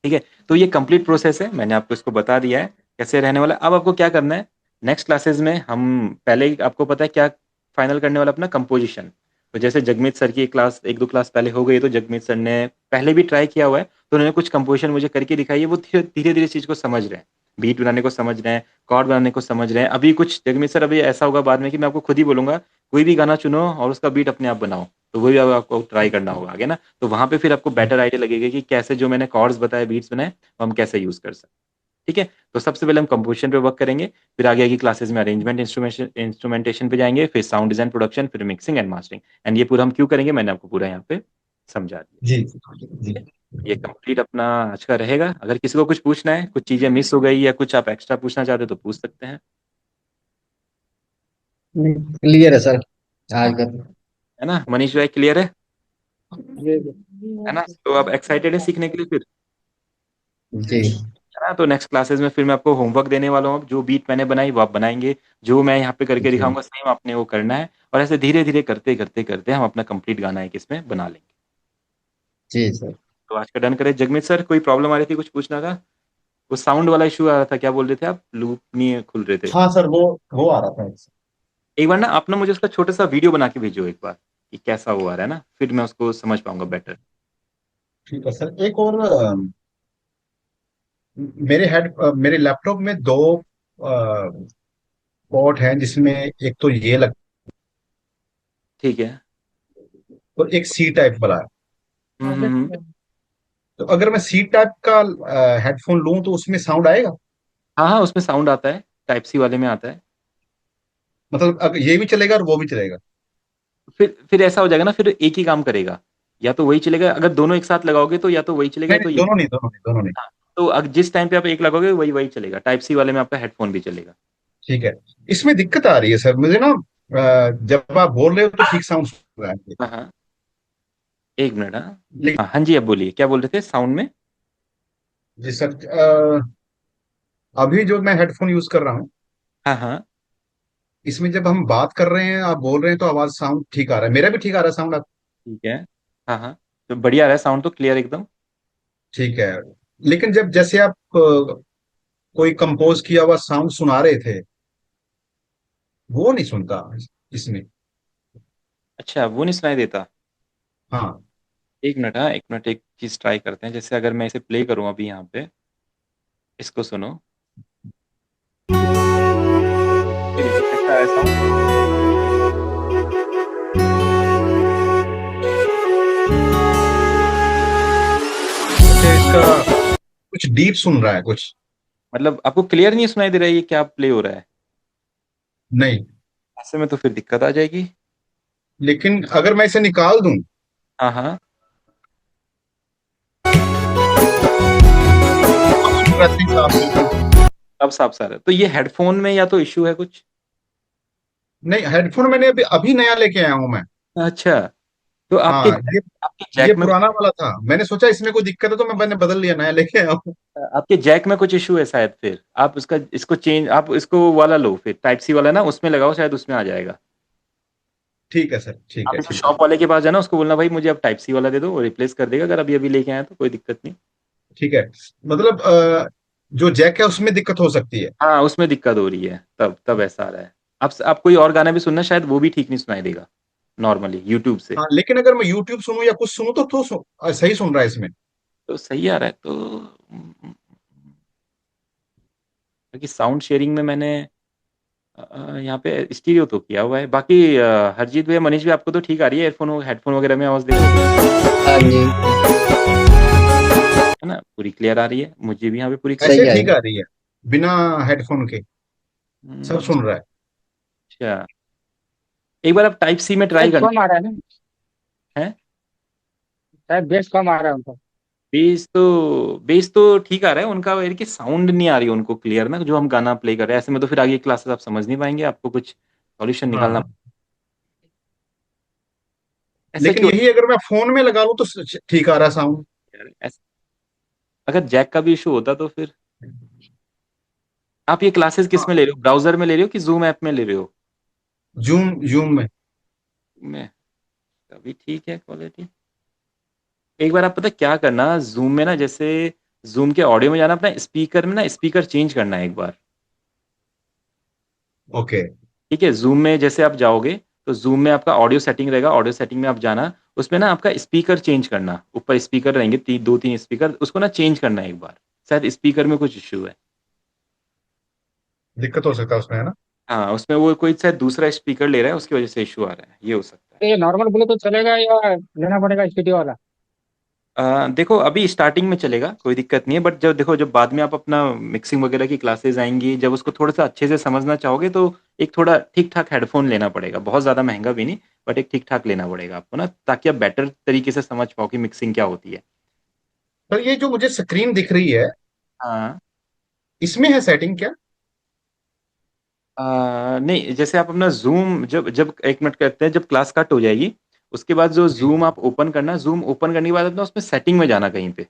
ठीक है? तो ये कंप्लीट प्रोसेस है, मैंने आपको इसको बता दिया है, कैसे रहने वाला है। अब आपको क्या करना है, नेक्स्ट क्लासेस में हम पहले ही आपको पता है क्या फाइनल करने वाला अपना कंपोज़िशन। तो जैसे जगमीत सर की क्लास 1-2 क्लास पहले हो गई, तो जगमीत सर ने पहले भी ट्राई किया हुआ है, तो उन्होंने कुछ कंपोज़िशन मुझे करके दिखाई है, वो धीरे-धीरे इस चीज़ को समझ रहे हैं। बीट बनाने को समझ रहे हैं, कॉर्ड बनाने को समझ रहे हैं। अभी कुछ जगमीत सर, अभी ऐसा होगा बाद में कि मैं आपको खुद ही बोलूँगा, कोई भी गाना चुनो और उसका बीट अपने आप बनाओ। तो वही अब आपको ट्राई करना होगा आगे ना। तो वहाँ पे फिर आपको बेटर आइडिया लगेगा कि कैसे जो मैंने कॉर्ड्स बताए, बीट्स बनाए, वो हम कैसे यूज़ कर सकते हैं। ठीक है? तो सबसे पहले हम कंपोज़िशन पे वर्क करेंगे, फिर आगे की क्लासेस में अरेंजमेंट, इंस्ट्रूमेंटेशन पे जाएँगे, फिर साउंड डिज़ाइन, प्रोडक्शन, फिर मिक्सिंग एंड मास्टरिंग। एंड ये पूरा हम क्यों करेंगे, मैंने आपको पूरा यहाँ पे समझा दिया। जी ठीक जी। है? ये कंप्लीट अपना आज का रहेगा। अगर किसी को कुछ पूछना है, कुछ चीज़ें मिस हो गई या कुछ आप एक्स्ट्रा पूछना चाहते हो तो पूछ सकते हैं। क्लियर है सर आज का। है ना? मनीष भाई क्लियर है? ये है ना? तो आप एक्साइटेड है सीखने के लिए फिर? जी है ना? तो नेक्स्ट क्लासेस में फिर मैं आपको होमवर्क देने वाला हूँ। जो बीट मैंने बनाई वो आप बनाएँगे, जो मैं यहाँ पे करके जी दिखाऊँगा सेम आपने वो करना है, और ऐसे धीरे-धीरे करते हम अपना कंप्लीट गाना एक इसमें बना लेंगे। जी सर। तो आज का डन करें। जगमीत सर, कोई प्रॉब्लम आ रही थी, कुछ पूछना था? वो साउंड वाला इश्यू आ रहा था, क्या बोल रहे थे आप? लूप नहीं खुल रहे थे। हाँ सर, वो आ रहा था। एक बार ना आप ना मुझे उसका छोटा-सा वीडियो बना के भेजो एक बार, कि कैसा वो आ रहा है ना, फिर मैं उसको समझ पाऊँगा बेटर। ठीक है सर। एक और मेरे लैपटॉप में दो पोर्ट हैं, जिसमें एक तो ये लग ठीक है। और एक सी टाइप वाला है। हुँ। तो अगर मैं सी टाइप का हेडफोन लूं तो उसमें साउंड आएगा? हाँ, हाँ, उसमें साउंड आता है, टाइप सी वाले में आता है। मतलब ये भी चलेगा और वो भी चलेगा? फिर ऐसा हो जाएगा ना, फिर एक ही काम करेगा। या तो वही चलेगा, अगर दोनों एक साथ लगाओगे तो या तो वही चलेगा नहीं या तो नहीं, ये। दोनों नहीं। हाँ, तो जिस टाइम पे आप एक लगाओगे वही चलेगा। टाइप सी वाले में आपका हेडफ़ोन भी चलेगा। ठीक है। इसमें दिक्कत आ रही है सर मुझे ना, जब आप बोल रहे हो तो ठीक साउंड सुन रहा है, हाँ, हाँ। 1 मिनट हाँ। लेकिन हाँ, हाँ जी, अब बोलिए क्या बोल रहे थे साउंड में? जी सर, अभी जो मैं हेडफोन यूज कर रहा हूँ, हाँ, हाँ। इसमें जब हम बात कर रहे हैं, आप बोल रहे हैं, तो आवाज साउंड ठीक आ रहा है, मेरा भी ठीक आ रहा है साउंड आप? ठीक है। हाँ, हाँ। तो बढ़िया आ रहा है साउंड तो क्लियर एकदम। ठीक है। लेकिन जब जैसे आप कोई कंपोज किया हुआ साउंड सुना रहे थे, वो नहीं सुनता इसमें। अच्छा, वो नहीं सुनाई देता? हाँ। 1 मिनट हाँ, 1 मिनट एक चीज़ ट्राई करते हैं। जैसे अगर मैं इसे प्ले करूँ अभी यहाँ पे, इसको सुनो। ये देखिए कैसा आ रहा है साउंड? अच्छा, इसका कुछ डीप सुन रहा है कुछ? मतलब आपको क्लियर नहीं सुनाई दे रहा है ये क्या प्ले हो रहा है? नहीं। ऐसे में तो फिर दिक्कत आ जाएगी। लेकिन अगर मैं इसे निकाल दूं, हाँ, हाँ। वैसे ही साफ बिल्कुल। अब साफ-सा आ रहा है। तो ये हेडफ़ोन में या तो इश्यू है कुछ? नहीं, हेडफोन मैंने अभी अभी नया लेके आया हूं मैं। अच्छा, तो आपके हाँ, आपके ये जैक में पुराना वाला था, मैंने सोचा इसमें कोई दिक्कत है तो मैंने बदल लिया, नया लेके आया हूँ। आपके जैक में कुछ इश्यू है शायद फिर। आप उसका इसको चेंज आप इसको वाला लो फिर टाइप सी वाला ना उसमें लगाओ शायद उसमें आ जाएगा। ठीक है सर, ठीक आप है, इसे ठीक है। शॉप वाले के पास जाना उसको बोलना भाई मुझे अब टाइप सी वाला दे दो, वो रिप्लेस कर देगा अगर अभी-अभी लेके आए तो कोई दिक्कत नहीं। ठीक है। मतलब जो जैक है उसमें दिक्कत हो सकती है? हाँ, उसमें दिक्कत हो रही है तब तब ऐसा आ रहा है। आप कोई और गाना भी सुनना, शायद वो भी ठीक नहीं सुनाई देगा नॉर्मली यूट्यूब से। हाँ, लेकिन अगर मैं यूट्यूब सुनूं या कुछ सुनूं तो सही सुन रहा है इसमें। तो सही आ रहा है तो बाकी साउंड शेयरिंग में मैंने यहाँ पे स्टीरियो तो किया हुआ है। बाकी हरजीत भैया, मनीष भी, आपको तो ठीक आ रही है एयरफोन हेडफोन वगैरह में आवाज देखो, हाँ जी, है ना, पूरी क्लियर आ रही है। मुझे भी यहाँ पे पूरी सही ऐसे क्लियर। है। ठीक आ रही है, बिना हेडफोन के सब सुन रहा है। अच्छा, एक बार आप टाइप सी में ट्राई बेस करना कम आ रहा है ना, है। शायद बेस कम आ रहा है उनका। बेस तो ठीक आ रहा है उनका, कि साउंड नहीं आ रही है उनको क्लियर ना, जो हम गाना प्ले कर रहे हैं। ऐसे में तो फिर आगे क्लासेस आप समझ नहीं पाएंगे, आपको कुछ सॉल्यूशन निकालना। हाँ, ऐसे लेकिन क्यों यही अगर मैं फोन में लगा लूं तो ठीक आ रहा है साउंड। यार, अगर जैक का भी इशू होता तो फिर। आप ये क्लासेस किस हाँ, में ले रहे हो, ब्राउजर में ले रहे हो कि जूम ऐप में ले रहे हो? जूम जूम में। में अभी ठीक है क्वालिटी। एक बार आप पता है क्या करना, जूम में ना, जैसे जूम के ऑडियो में जाना, अपना स्पीकर में ना स्पीकर चेंज करना है एक बार। ओके। ठीक है, जूम में जैसे आप जाओगे तो जूम में आपका ऑडियो सेटिंग रहेगा, ऑडियो सेटिंग में आप जाना, उसमें ना आपका स्पीकर चेंज करना, ऊपर स्पीकर रहेंगे दो तीन स्पीकर, उसको ना चेंज करना है एक बार। शायद स्पीकर में कुछ इश्यू है। दिक्कत हो सकता है उसमें, है ना। हाँ, उसमें वो कोई शायद दूसरा स्पीकर ले रहा है, उसकी वजह से इशू आ रहा है, ये हो सकता है। तो ये नॉर्मल बोले तो चलेगा या लेना पड़ेगा स्टूडियो वाला? देखो अभी स्टार्टिंग में चलेगा, कोई दिक्कत नहीं है, बट जब देखो, जब बाद में आप अपना मिक्सिंग वगैरह की क्लासेस आएंगी, जब उसको थोड़ा सा अच्छे से समझना चाहोगे तो एक थोड़ा ठीक ठाक हेडफोन लेना पड़ेगा, बहुत ज़्यादा महंगा भी नहीं, बट एक ठीक ठाक लेना पड़ेगा आपको ना, ताकि आप बेटर तरीके से समझ पाओ कि मिक्सिंग क्या होती है। पर ये जो मुझे स्क्रीन दिख रही है, हाँ। इसमें है सेटिंग क्या? नहीं, जैसे आप अपना जूम, जब जब एक मिनट करते हैं, जब क्लास कट हो जाएगी उसके बाद जो जी। जूम आप ओपन करना, जूम ओपन करने के बाद अपना उसमें सेटिंग में जाना कहीं पे,